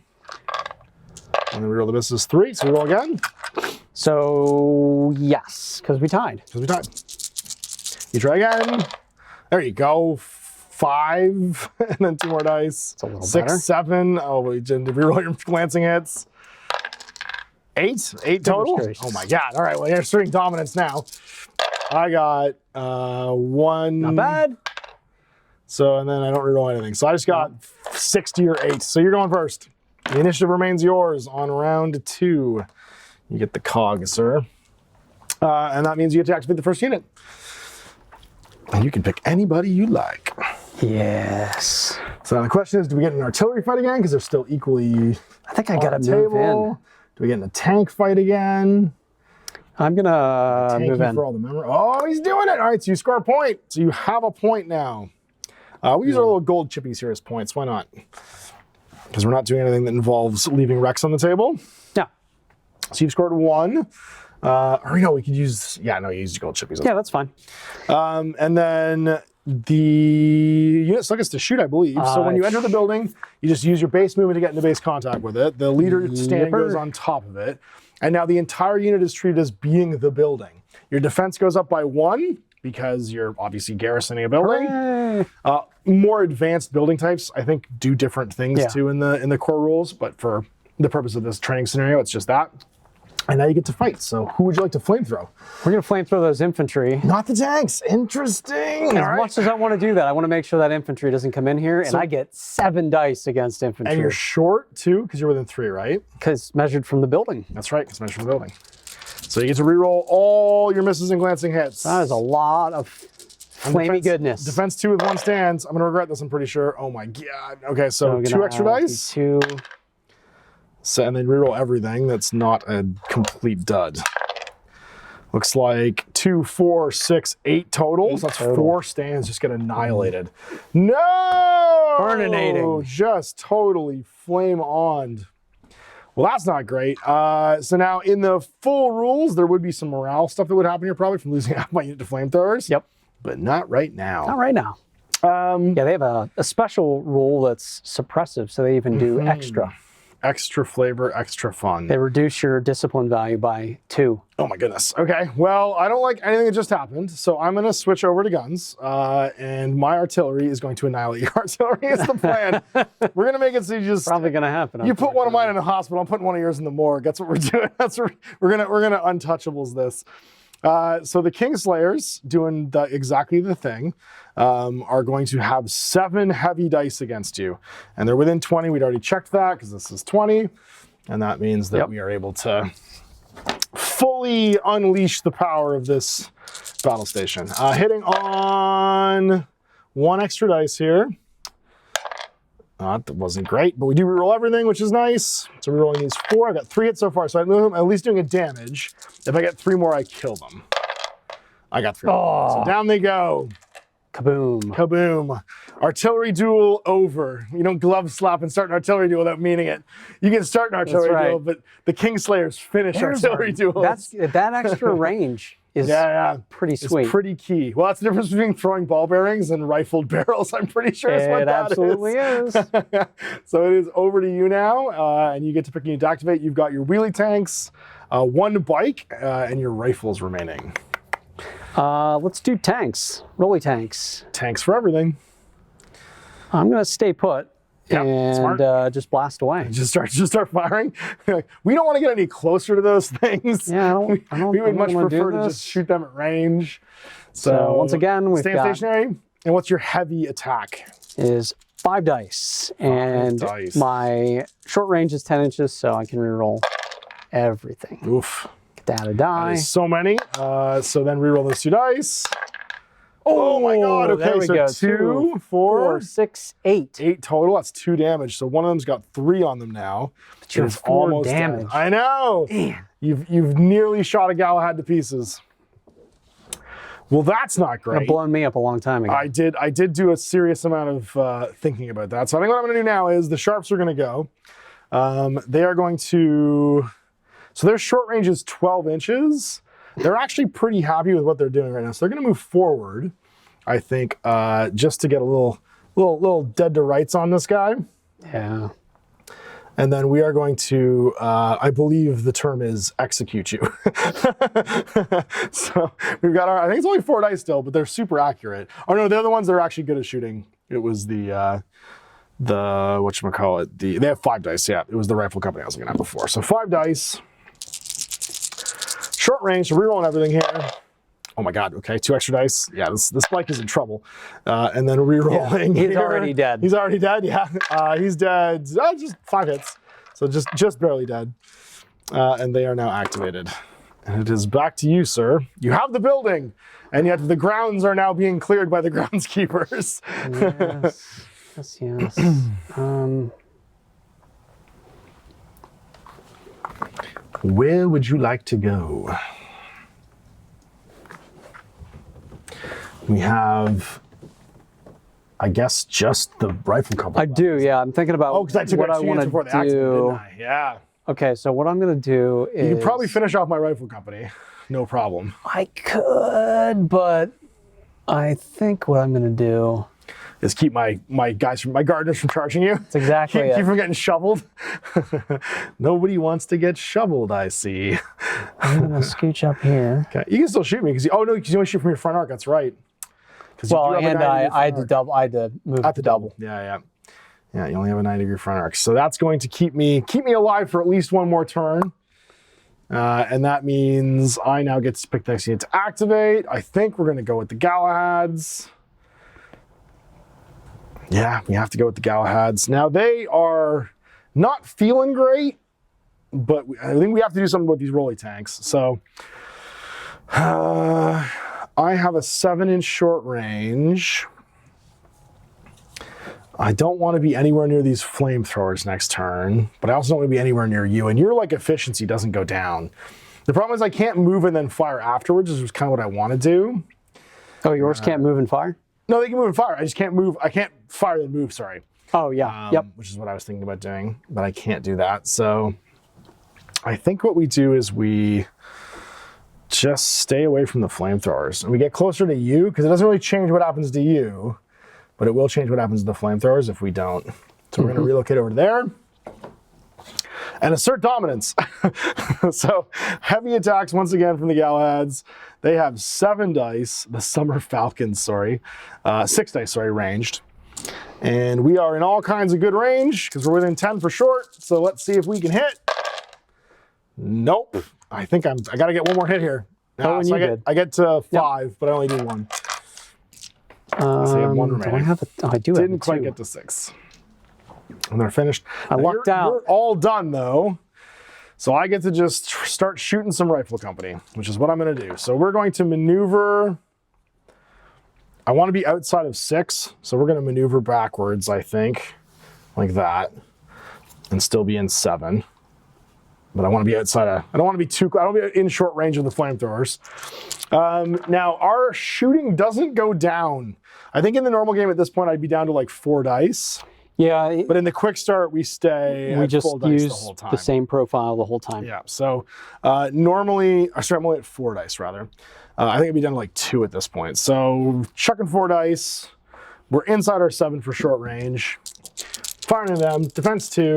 And then we roll the misses 3, so we roll again. So yes, because we tied. Because we tied. You try again. There you go. 5, and then 2 more dice. It's a little 6, better. 7. Oh, we did reroll your glancing hits. 8 total. gracious. Oh my God! All right, well you're starting dominance now. I got 1. Not bad. So and then I don't reroll anything. So I just got 60 or 8. So you're going first. The initiative remains yours on round 2. You get the cog, sir. And that means you get to activate the first unit. And you can pick anybody you like. Yes. So now the question is, do we get an artillery fight again? Because they're still equally I think I on gotta the move table. in. Do we get in a tank fight again? I'm gonna move Tanky in. for all the memory. Oh, he's doing it. All right, so you score a point. So you have a point now. We use our little gold chippies here as points. Why not? Because we're not doing anything that involves leaving Rex on the table. Yeah. So you've scored 1. Or no, we could use, you used gold chippies. Yeah, that's fine. And then the unit still gets to shoot, I believe. So when you enter the building, you just use your base movement to get into base contact with it. The leader stand goes on top of it. And now the entire unit is treated as being the building. Your defense goes up by 1 because you're obviously garrisoning a building. More advanced building types, I think, do different things too in the core rules. But for the purpose of this training scenario, it's just that. And now you get to fight. So who would you like to flamethrow? We're going to flamethrow those infantry. Not the tanks. Interesting. As much as I want to do that, I want to make sure that infantry doesn't come in here, and I get 7 dice against infantry. And you're short, too, because you're within 3, right? Because measured from the building. That's right, it's measured from the building. So you get to reroll all your misses and glancing hits. That is a lot of flamey goodness. Defense 2 with 1 stands. I'm going to regret this, I'm pretty sure. Oh my god. Okay, so 2 extra dice. 2. So, and then reroll everything that's not a complete dud. Looks like 2, 4, 6, 8 totals. That's 4 stands just get annihilated. No! Burninating. Just totally flame-oned. Well, that's not great. So now in the full rules, there would be some morale stuff that would happen here probably from losing half my unit to flamethrowers. Yep. But not right now. Not right now. Yeah, they have a special rule that's suppressive, so they even do extra. Extra flavor, extra fun. They reduce your discipline value by 2. Oh my goodness. Okay, well, I don't like anything that just happened, so I'm going to switch over to guns, and my artillery is going to annihilate your artillery is the plan. We're going to make it so you just... Probably going to happen. You put one of mine in a hospital, I'm putting one of yours in the morgue. That's what we're doing. That's what we're gonna untouchables this. So the Kingslayers, doing exactly the thing, are going to have 7 heavy dice against you. And they're within 20. We'd already checked that because this is 20. And that means that we are able to fully unleash the power of this battle station. Hitting on 1 extra dice here. That wasn't great, but we do reroll everything, which is nice. So we're rolling these 4. I got 3 hits so far, so I'm at least doing a damage. If I get 3 more, I kill them. I got 3. So down they go. Kaboom. Kaboom. Artillery duel over. You don't glove slap and start an artillery duel without meaning it. You can start an artillery duel, but the Kingslayers finish artillery duels. That extra range is pretty sweet. It's pretty key. Well, that's the difference between throwing ball bearings and rifled barrels, I'm pretty sure is what that is. It absolutely is. So it is over to you now, and you get to pick a unit to activate. You've got your wheelie tanks, 1 bike, and your rifles remaining. Let's do tanks. Rolly tanks. Tanks for everything. I'm going to stay put. And just blast away. Just start firing. We don't want to get any closer to those things. Yeah, we would much prefer to just shoot them at range. So once again, we've got stationary. And what's your heavy attack? Is 5 dice, and my short range is 10 inches, so I can reroll everything. Oof. Get that a die. That is so many. So then reroll those 2 dice. Oh my god, okay, there we go. 2, 4, 6, 8. 8 total, that's 2 damage. So one of them's got 3 on them now. But you're 4 damage. I know! Man. You've nearly shot a Galahad to pieces. Well, that's not great. It blown me up a long time ago. I did do a serious amount of thinking about that. So I think what I'm gonna do now is the Sharps are gonna go. They are going to, so their short range is 12 inches. They're actually pretty happy with what they're doing right now. So they're going to move forward, I think, just to get a little dead to rights on this guy. Yeah. And then we are going to, I believe the term is execute you. So we've got I think it's only 4 dice still, but they're super accurate. Oh no, they're the ones that are actually good at shooting. It was the whatchamacallit, they have 5 dice, yeah. It was the rifle company I was looking at before. So 5 dice. Short range, so rerolling everything here. Oh my god, okay, 2 extra dice. Yeah, this bike is in trouble. And then rerolling. Yeah, he's already dead. He's already dead, yeah. He's dead, just 5 hits. So just barely dead. And they are now activated. And it is back to you, sir. You have the building, and yet the grounds are now being cleared by the groundskeepers. Yes. Where would you like to go? We have, I guess, just the rifle company. I do, yeah. I'm thinking about because I took what I want to before the accident, do. didn't I? Yeah. Okay, so what I'm going to do is... You can probably finish off my rifle company. No problem. I could, but I think what I'm going to do is keep my gardeners from charging you. That's exactly it. Keep from getting shoveled. Nobody wants to get shoveled, I see. I'm going to scooch up here. Okay, you can still shoot me because you only shoot from your front arc. That's right. Well, and I had to double. I had to move at the double. Yeah. You only have a 9-degree front arc, so that's going to keep me alive for at least one more turn. And that means I now get to pick the next unit to activate. I think we're going to go with the Galahads. Yeah, we have to go with the Galahads. Now, they are not feeling great, but I think we have to do something with these rolly tanks. So, I have a 7-inch short range. I don't want to be anywhere near these flamethrowers next turn, but I also don't want to be anywhere near you. And your efficiency doesn't go down. The problem is I can't move and then fire afterwards, which is kind of what I want to do. Oh, yours can't move and fire? No, they can move and fire. I just can't move. I can't fire and move, sorry. Oh, yeah. Yep. Which is what I was thinking about doing, but I can't do that. So I think what we do is we just stay away from the flamethrowers. And we get closer to you, because it doesn't really change what happens to you, but it will change what happens to the flamethrowers if we don't. So we're going to relocate over to there and assert dominance. So heavy attacks once again from the Galahads. They have 7 dice, the Summer Falcons, 6 dice, ranged. And we are in all kinds of good range because we're within 10 for short. So let's see if we can hit. Nope. I think I got to get one more hit here. So I get to 5, but I only do 1. So I have 1 remaining. I do have Didn't quite get to 6. And they're finished. I lucked out. You're all done though. So I get to just start shooting some rifle company, which is what I'm going to do. So we're going to maneuver. I want to be outside of 6. So we're going to maneuver backwards, I think, like that, and still be in 7. But I want to be outside of, I don't want to be in short range of the flamethrowers. Now our shooting doesn't go down. I think in the normal game at this point, I'd be down to like 4 dice. Yeah. But in the quick start, we stay we at just full dice use the whole time. the same profile the whole time. Yeah. So normally, I'm only at 4 dice rather. I think I'd be down to like 2 at this point. So chucking 4 dice. We're inside our 7 for short range. Firing at them. Defense 2.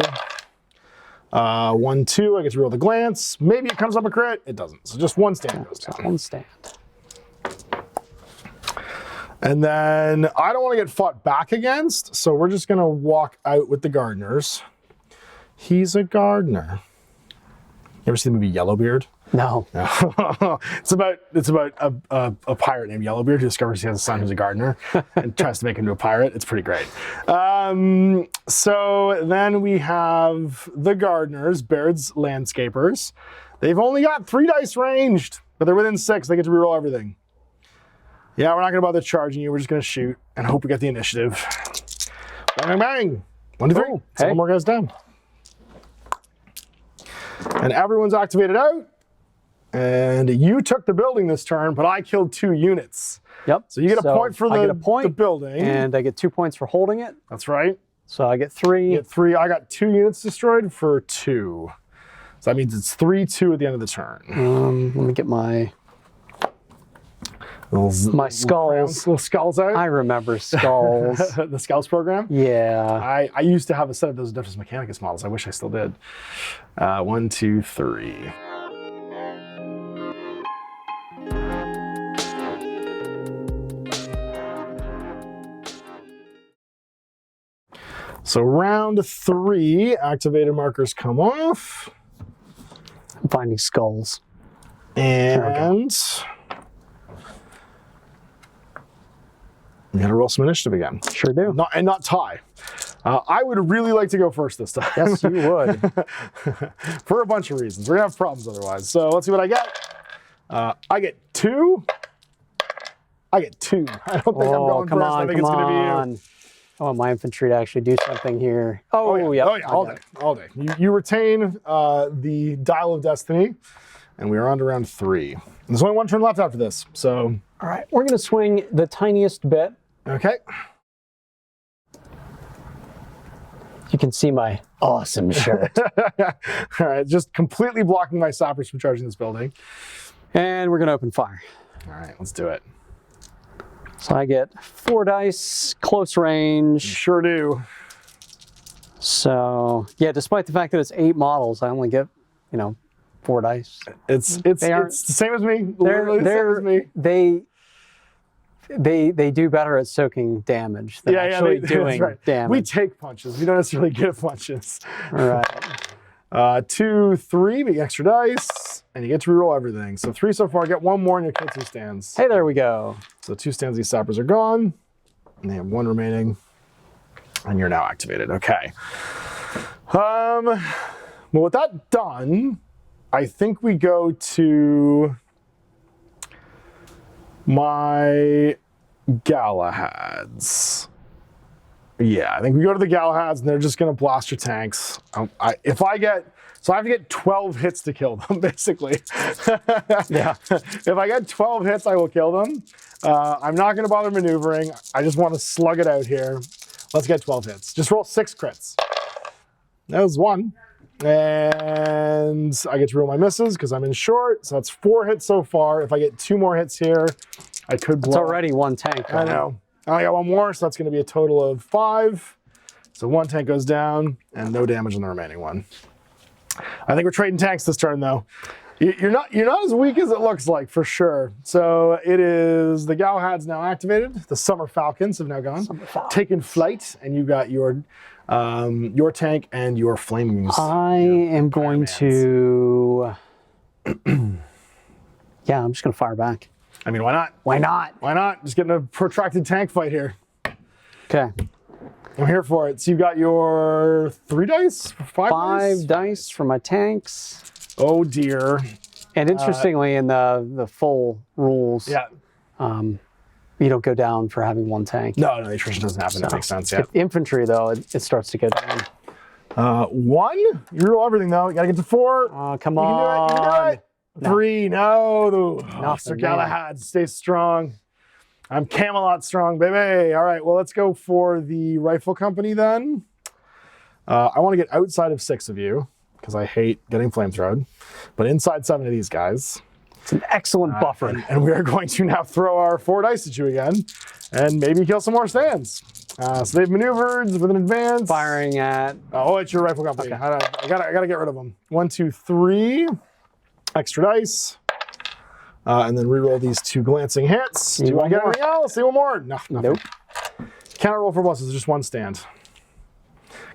1, 2. I get to roll the glance. Maybe it comes up a crit. It doesn't. So just 1 stand goes down. 1 stand. And then I don't want to get fought back against, so we're just going to walk out with the gardeners. He's a gardener. You ever see the movie Yellowbeard? No. It's about a pirate named Yellowbeard who discovers he has a son who's a gardener and tries to make him into a pirate. It's pretty great. So then we have the gardeners, Baird's landscapers. They've only got 3 dice ranged, but they're within 6. They get to reroll everything. Yeah, we're not going to bother charging you. We're just going to shoot and hope we get the initiative. Bang, bang, bang. 1, 2, 3. Oh, Hey. 1 more goes down. And everyone's activated out. And you took the building this turn, but I killed 2 units. Yep. So you get a point for the building. And I get 2 points for holding it. That's right. So I get 3. You get 3. I got 2 units destroyed for 2. So that means it's 3-2 at the end of the turn. Let me get my skulls. Little skulls out. I remember skulls. The Skulls program? Yeah. I used to have a set of those Defense Mechanicus models. I wish I still did. 1, 2, 3. So round 3, activated markers come off. I'm finding skulls. And we gotta roll some initiative again. Sure do. Not tie. I would really like to go first this time. Yes, you would. For a bunch of reasons. We're gonna have problems otherwise. So let's see what I get. I get 2. I get 2. I don't think I'm going first. I think it's gonna be you. I want my infantry to actually do something here. Oh yeah, yep. all day. You retain the Dial of Destiny, and we are on to round 3. There's only 1 turn left after this, so. All right, we're gonna swing the tiniest bit. Okay. You can see my awesome shirt. All right, just completely blocking my sappers from charging this building. And we're gonna open fire. All right, let's do it. So I get 4 dice, close range. Sure do. So yeah, despite the fact that it's 8 models, I only get, 4 dice. It's the same as me. Literally the same as me. They do better at soaking damage than actually doing damage. We take punches. We don't necessarily get punches. All right. 2, 3, big extra dice, and you get to reroll everything. So 3 so far. Get 1 more and you'll kill 2 stands. Hey, there we go. So 2 stands, these sappers are gone, and they have 1 remaining, and you're now activated. Okay. Well, with that done, I think we go to my Galahads. Yeah, I think we go to the Galahads, and they're just going to blast your tanks. I have to get 12 hits to kill them, basically. Yeah. If I get 12 hits, I will kill them. I'm not going to bother maneuvering. I just want to slug it out here. Let's get 12 hits. Just roll 6 crits. That was 1. And I get to roll my misses because I'm in short. So that's 4 hits so far. If I get 2 more hits here, I could blow. It's already 1 tank. I know. I got 1 more, so that's going to be a total of 5. So 1 tank goes down, and no damage on the remaining one. I think we're trading tanks this turn, though. You're not as weak as it looks like, for sure. So it is the Galahad's now activated. The Summer Falcons have now gone, taken flight, and you got your tank and your flaming. I am going to. Yeah, I'm just going to fire back. I mean, why not? Why not? Why not? Just getting a protracted tank fight here. Okay. I'm here for it. So you've got your 3 dice? 5 dice for my tanks. Oh dear. And interestingly, in the full rules, Yeah. you don't go down for having 1 tank. No, the attrition doesn't happen. That makes sense. Yeah. Infantry, though, it starts to go down. 1. You roll everything though. You gotta get to 4. Oh, come You on. can do it. No. 3. No. Sir Nothing, Galahad, stay strong. I'm Camelot strong, baby. All right. Well, let's go for the rifle company then. I want to get outside of 6 of you because I hate getting flamethrowed, but inside 7 of these guys. It's an excellent buffer. And we are going to now throw our 4 dice at you again and maybe kill some more stands. So they've maneuvered with an advance. Firing at. Oh, it's your rifle company. Okay. I gotta get rid of them. 1, 2, 3. Extra dice. And then reroll these 2 glancing hits. Do you want to get anything else? See 1 more? No, nothing. Nope. Counter roll for bosses, just 1 stand.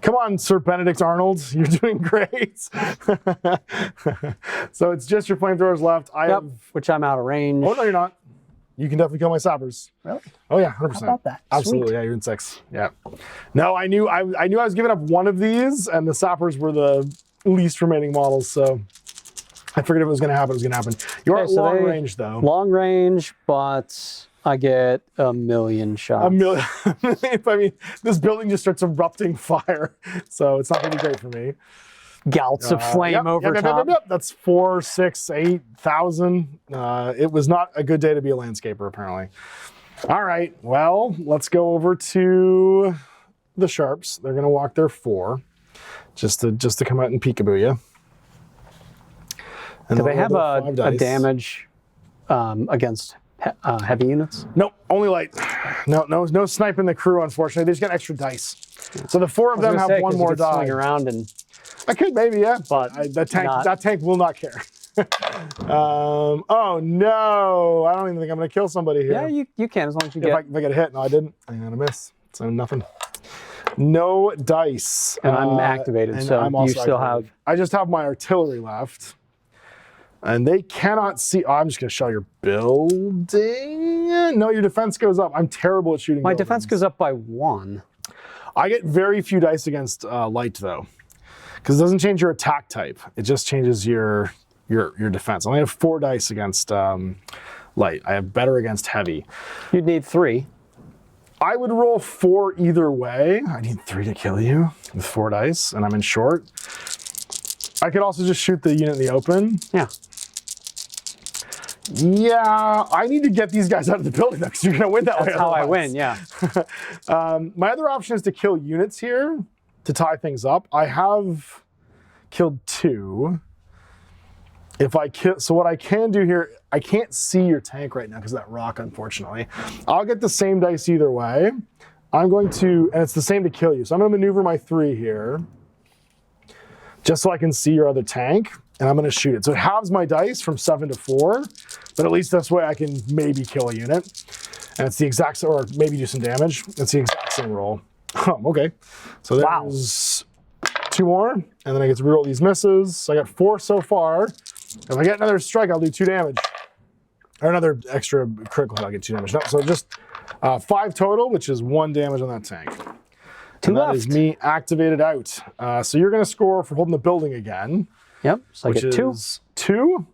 Come on, Sir Benedict Arnold. You're doing great. So it's just your flamethrowers left. Which I'm out of range. Oh, no, you're not. You can definitely kill my sappers. Really? Oh, yeah, 100%. How about that? Absolutely, Sweet. yeah, you're in 6. Yeah. No, I knew I was giving up 1 of these, and the sappers were the least remaining models, so I figured if it was going to happen, it was going to happen. You're at long range, though. Long range, but I get 1,000,000 shots. 1,000,000. I mean, this building just starts erupting fire, so it's not going to be great for me. Gouts of flame over top. That's 4, 6, 8,000. It was not a good day to be a landscaper, apparently. All right, well, let's go over to the Sharps. They're going to walk their 4, just to come out and peekaboo you. Do they have a damage against heavy units? Nope, only light. No sniping the crew, unfortunately. They just got extra dice. So the 4 of them have 1 more die. Swing around and. I could maybe, yeah, but that tank will not care. Oh no! I don't even think I'm gonna kill somebody here. Yeah, you can as long as you if I get a hit. No, I didn't. I'm gonna miss. So nothing. No dice. And I'm activated, and so I'm also you still activated. have. I just have my artillery left. And they cannot see. Oh, I'm just gonna show your building. No, your defense goes up. I'm terrible at shooting. My defense goes up by 1. I get very few dice against light though, because it doesn't change your attack type. It just changes your defense. I only have 4 dice against light. I have better against heavy. You'd need 3. I would roll 4 either way. I need 3 to kill you with 4 dice, and I'm in short. I could also just shoot the unit in the open. Yeah. Yeah, I need to get these guys out of the building, though, because you're going to win that way. That's how I win, yeah. My other option is to kill units here to tie things up. I have killed 2. If I kill, so what I can do here, I can't see your tank right now because of that rock, unfortunately. I'll get the same dice either way. I'm going to, and it's the same to kill you. So I'm going to maneuver my 3 here, just so I can see your other tank, and I'm going to shoot it. So it halves my dice from 7 to 4, but at least this way I can maybe kill a unit. And it's the exact, or maybe do some damage. It's the exact same roll. Oh, okay. So there's 2 more, and then I get to reroll these misses. So I got 4 so far. If I get another strike, I'll do 2 damage. Or another extra critical hit, I'll get 2 damage. No, so just 5 total, which is 1 damage on that tank. 2 and left. That is me activated out. So you're going to score for holding the building again. Yep, so I which get 2. is 2.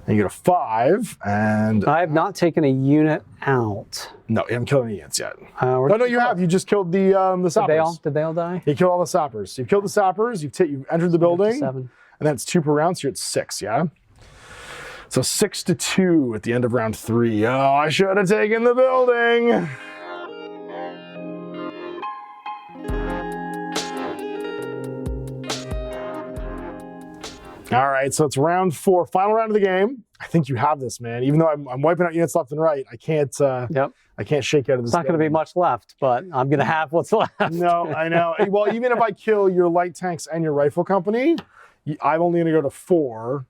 And you get a 5, and... I have not taken a unit out. No, you haven't killed any units yet. Oh, no, you have. You just killed the sappers. Did they all die? You killed all the sappers. You've killed the sappers, you've entered the building, 7. and then it's 2 per round, so you're at 6, yeah? So 6 to 2 at the end of round 3. Oh, I should have taken the building. All right, so it's round 4, final round of the game. I think you have this, man. Even though I'm wiping out units left and right, I can't. I can't shake out of this. It's not going to be much left, but I'm going to have what's left. No, I know. Well, even if I kill your light tanks and your rifle company, I'm only going to go to 4,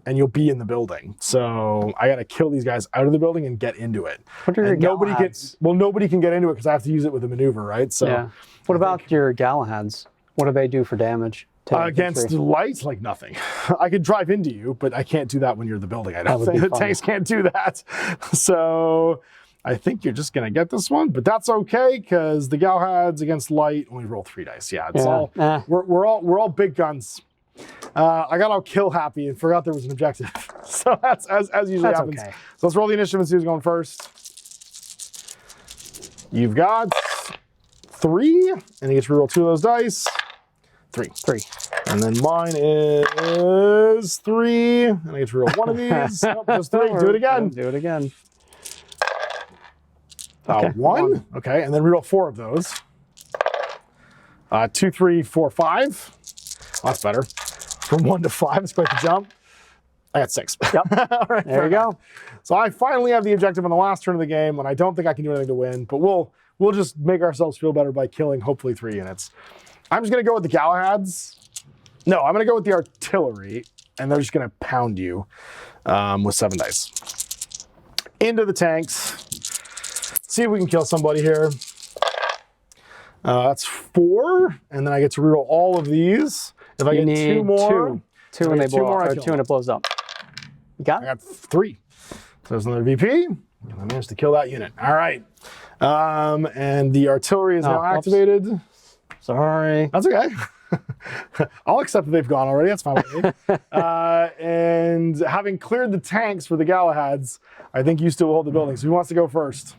and you'll be in the building. So I got to kill these guys out of the building and get into it. What are your Galahads? Nobody can get into it because I have to use it with a maneuver, right? So yeah. What about your Galahads? What do they do for damage? Against light, like nothing. I could drive into you, but I can't do that when you're in the building. I don't think the tanks can't do that. So I think you're just gonna get this one, but that's okay because the Galahads against light only roll 3 dice. Yeah, it's all we're all big guns. I got all kill happy and forgot there was an objective. So that's as usually happens. Okay. So let's roll the initiative and see who's going first. You've got 3, and you get to reroll 2 of those dice. 3. And then mine is 3, and I get to reroll 1 of these. Nope, just 3. Do it again. Do it again. 1. Okay, and then reroll 4 of those. 2, 3, 4, 5. Oh, that's better. From 1 to 5, it's quite the jump. I got 6. Yep. All right, there you go. So I finally have the objective on the last turn of the game, and I don't think I can do anything to win, but we'll just make ourselves feel better by killing hopefully 3 units. I'm just going to go with the Galahads. No, I'm going to go with the artillery, and they're just going to pound you with 7 dice. Into the tanks. See if we can kill somebody here. That's 4, and then I get to reroll all of these. If I get 2 more, 2 and they blow up, or 2 and it blows up. You got it? I got 3. So there's another VP, and I managed to kill that unit. All right. And the artillery is now activated. Sorry. That's okay. I'll accept that they've gone already. That's fine with me. And having cleared the tanks for the Galahads, I think you still hold the building. So who wants to go first?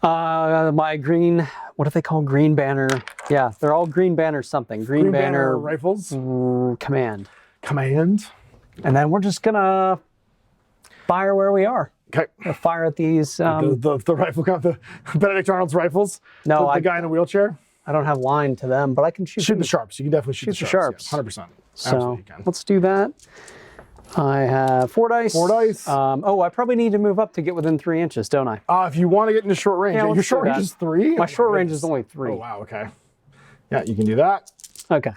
My green, what do they call green banner? Yeah, they're all green banner something. Green banner rifles. Command. Command. And then we're just gonna fire where we are. Okay. We'll fire at these. The rifle, the Benedict Arnold's rifles. No, the guy in a wheelchair. I don't have line to them, but I can shoot. Shoot the sharps. You can definitely shoot the sharps. 100%. So let's do that. I have 4 dice. 4 dice. Oh, I probably need to move up to get within 3 inches, don't I? If you want to get into short range. Yeah, your short range is 3? My short range is only 3. Oh, wow. Okay. Yeah, you can do that. Okay.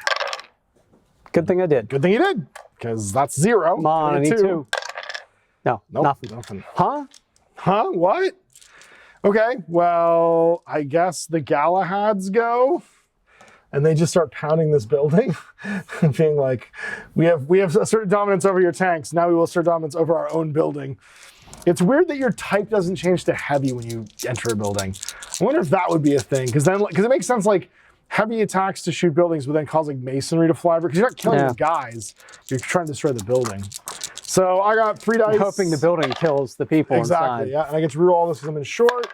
Good thing I did. Good thing you did, because that's 0. Come on, I need 2. No, nope, nothing. Huh? Huh? What? Okay, well, I guess the Galahads go, and they just start pounding this building, being like, we have a certain dominance over your tanks, now we will assert dominance over our own building. It's weird that your type doesn't change to heavy when you enter a building. I wonder if that would be a thing, because it makes sense, like, heavy attacks to shoot buildings would then cause like masonry to fly over, because you're not killing the guys, you're trying to destroy the building. So I got 3 dice. I'm hoping the building kills the people inside. Yeah, and I get to reroll all this because I'm in short.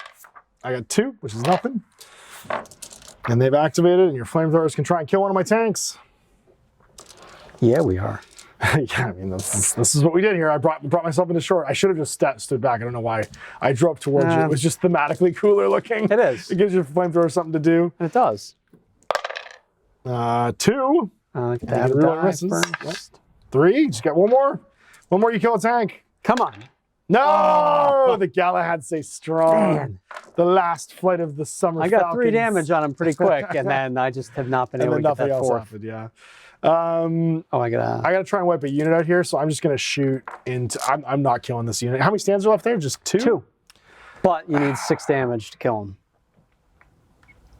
I got 2, which is nothing. And they've activated, and your flamethrowers can try and kill one of my tanks. Yeah, we are. Yeah, I mean, this is what we did here. I brought myself into short. I should have just stood back. I don't know why I drew up towards you. It was just thematically cooler looking. It is. It gives your flamethrower something to do. And it does. 2. That misses. 3. Just got 1 more. One more, you kill a tank. Come on. No! The Galahad stay strong. Man. The last flight of the summer I got Falcons. 3 damage on him pretty quick, and then I just have not been able to get that 4th. Happened, yeah. Oh, I gotta try and wipe a unit out here, so I'm just gonna shoot into. I'm not killing this unit. How many stands are left there? Just 2? 2. But you need 6 damage to kill him.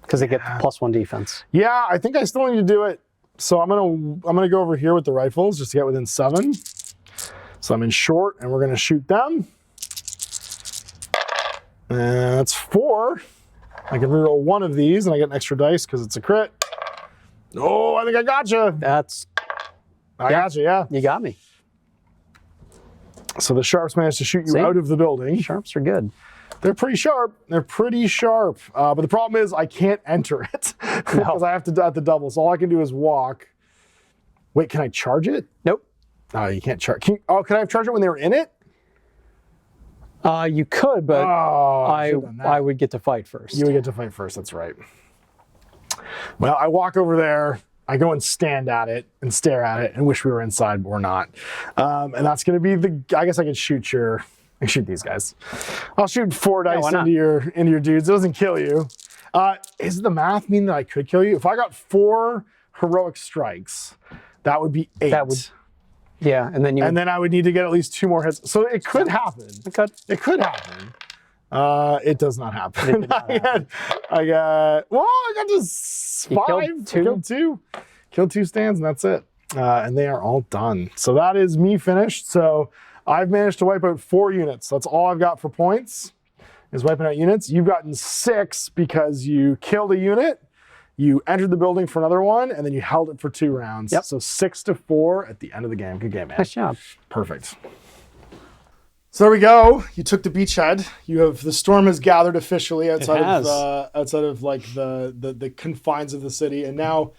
Because they get +1 defense. Yeah, I think I still need to do it. So I'm gonna go over here with the rifles just to get within 7. So I'm in short, and we're gonna shoot them. And that's 4. I can reroll 1 of these, and I get an extra dice because it's a crit. Oh, I think I gotcha. I gotcha, yeah. You got me. So the sharps managed to shoot you out of the building. Sharps are good. They're pretty sharp. They're pretty sharp. But the problem is I can't enter it because I have to double. So all I can do is walk. Wait, can I charge it? Nope. Oh, you can't charge. Can I have charged it when they were in it? You could, but I would get to fight first. You would get to fight first, that's right. Well, I walk over there, I go and stand at it and stare at it and wish we were inside, but we're not. And that's gonna be I guess I could shoot these guys. I'll shoot 4 dice into your dudes. It doesn't kill you. Is the math mean that I could kill you? If I got 4 heroic strikes, that would be 8. Yeah, and then I would need to get at least 2 more hits. So it could happen. It could happen. It does not happen. I got just 5. Killed 2 stands, and that's it. And they are all done. So that is me finished. So I've managed to wipe out 4 units. That's all I've got for points, is wiping out units. You've gotten 6 because you killed a unit, you entered the building for another one, and then you held it for 2 rounds. Yep. So 6-4 at the end of the game. Good game, man. Nice job. Perfect. So there we go. You took the beachhead. The storm has gathered officially outside of like the confines of the city, and now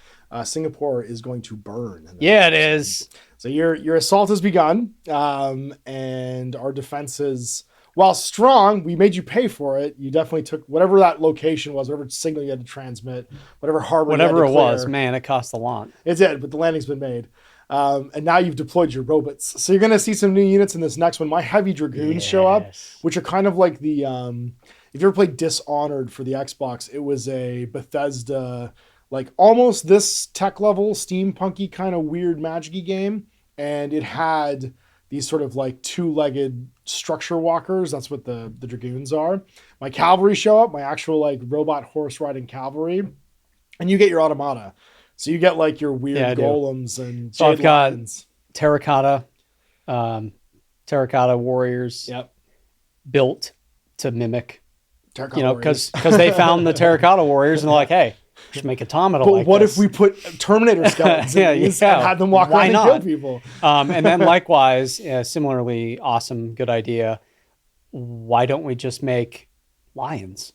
Singapore is going to burn. Yeah, it is. So your assault has begun, and our defenses, while strong, we made you pay for it. You definitely took whatever that location was, whatever signal you had to transmit, whatever harbor, whatever it was. Man, it cost a lot. It did, but the landing's been made. And now you've deployed your robots. So you're going to see some new units in this next one. My heavy dragoons show up, which are kind of like the, if you ever played Dishonored for the Xbox, it was a Bethesda, like almost this tech level, steampunky kind of weird magic-y game. And it had these sort of like 2-legged structure walkers. That's what the dragoons are. My cavalry show up, my actual like robot horse riding cavalry. And you get your automata. So you get like your weird golems and so I've got lions. terracotta warriors built to mimic, because they found the terracotta warriors and they're like, hey, just make automata but what if we put Terminator skeletons in these and had them walk around and kill people? And then likewise, similarly awesome, good idea. Why don't we just make lions?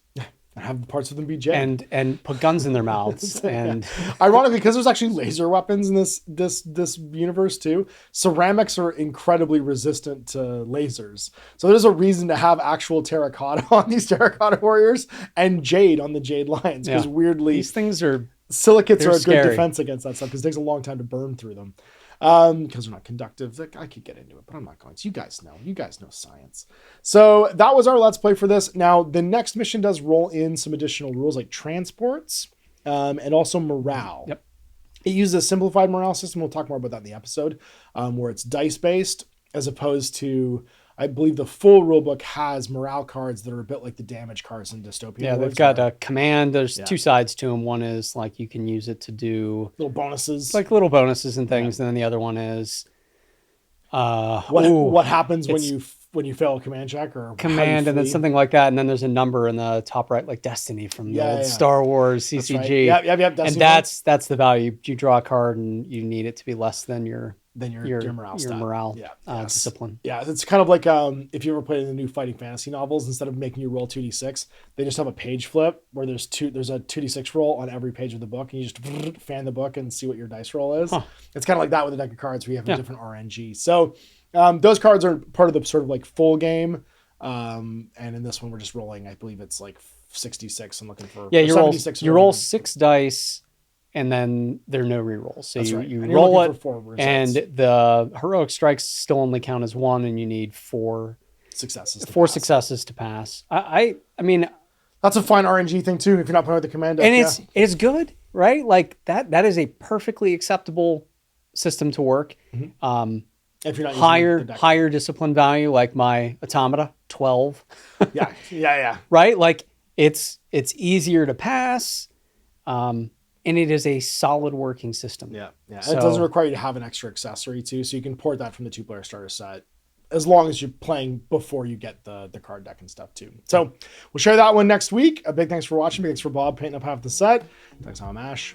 And have parts of them be jade. And put guns in their mouths. And ironically, because there's actually laser weapons in this universe too, ceramics are incredibly resistant to lasers. So there's a reason to have actual terracotta on these terracotta warriors and jade on the jade lions. Because weirdly, these things are silicates are a scary. good defense against that stuff because it takes a long time to burn through them. Because they're not conductive. I could get into it, but I'm not going to. You guys know science. So that was our Let's Play for this. Now, the next mission does roll in some additional rules like transports and also morale. Yep. It uses a simplified morale system. We'll talk more about that in the episode, where it's dice-based as opposed to, I believe the full rulebook has morale cards that are a bit like the damage cards in Dystopian. Yeah, they've got a command. There's 2 sides to them. One is like you can use it to do little bonuses, and things, and then the other one is what happens when you fail a command check or command, and then something like that. And then there's a number in the top right, like Destiny from the old Star Wars CCG. Right. Yep. And that's the value. You draw a card, and you need it to be less than your morale discipline. Yeah, it's kind of like if you ever played in the new Fighting Fantasy novels, instead of making you roll 2d6, they just have a page flip where there's a 2d6 roll on every page of the book, and you just fan the book and see what your dice roll is. It's kind of like that with a deck of cards where you have a different RNG. So those cards are part of the sort of like full game, and in this one we're just rolling, I believe it's like 66. I'm looking for you roll 6 dice and then there are no rerolls. So That's you, right. you And you're roll looking it, for 4 results. and the heroic strikes still only count as 1, and you need 4 successes. successes to pass. I mean, that's a fine RNG thing too. If you're not playing with the command deck, and it's good, right? Like that is a perfectly acceptable system to work. if you're not Higher discipline value, like my Automata 12. yeah. Right? Like it's easier to pass, and it is a solid working system. Yeah. So, it doesn't require you to have an extra accessory too, so you can port that from the 2-player starter set as long as you're playing before you get the card deck and stuff too. So we'll share that one next week. A big thanks for watching. Big thanks for Bob painting up half the set. Thanks, I'm Ash.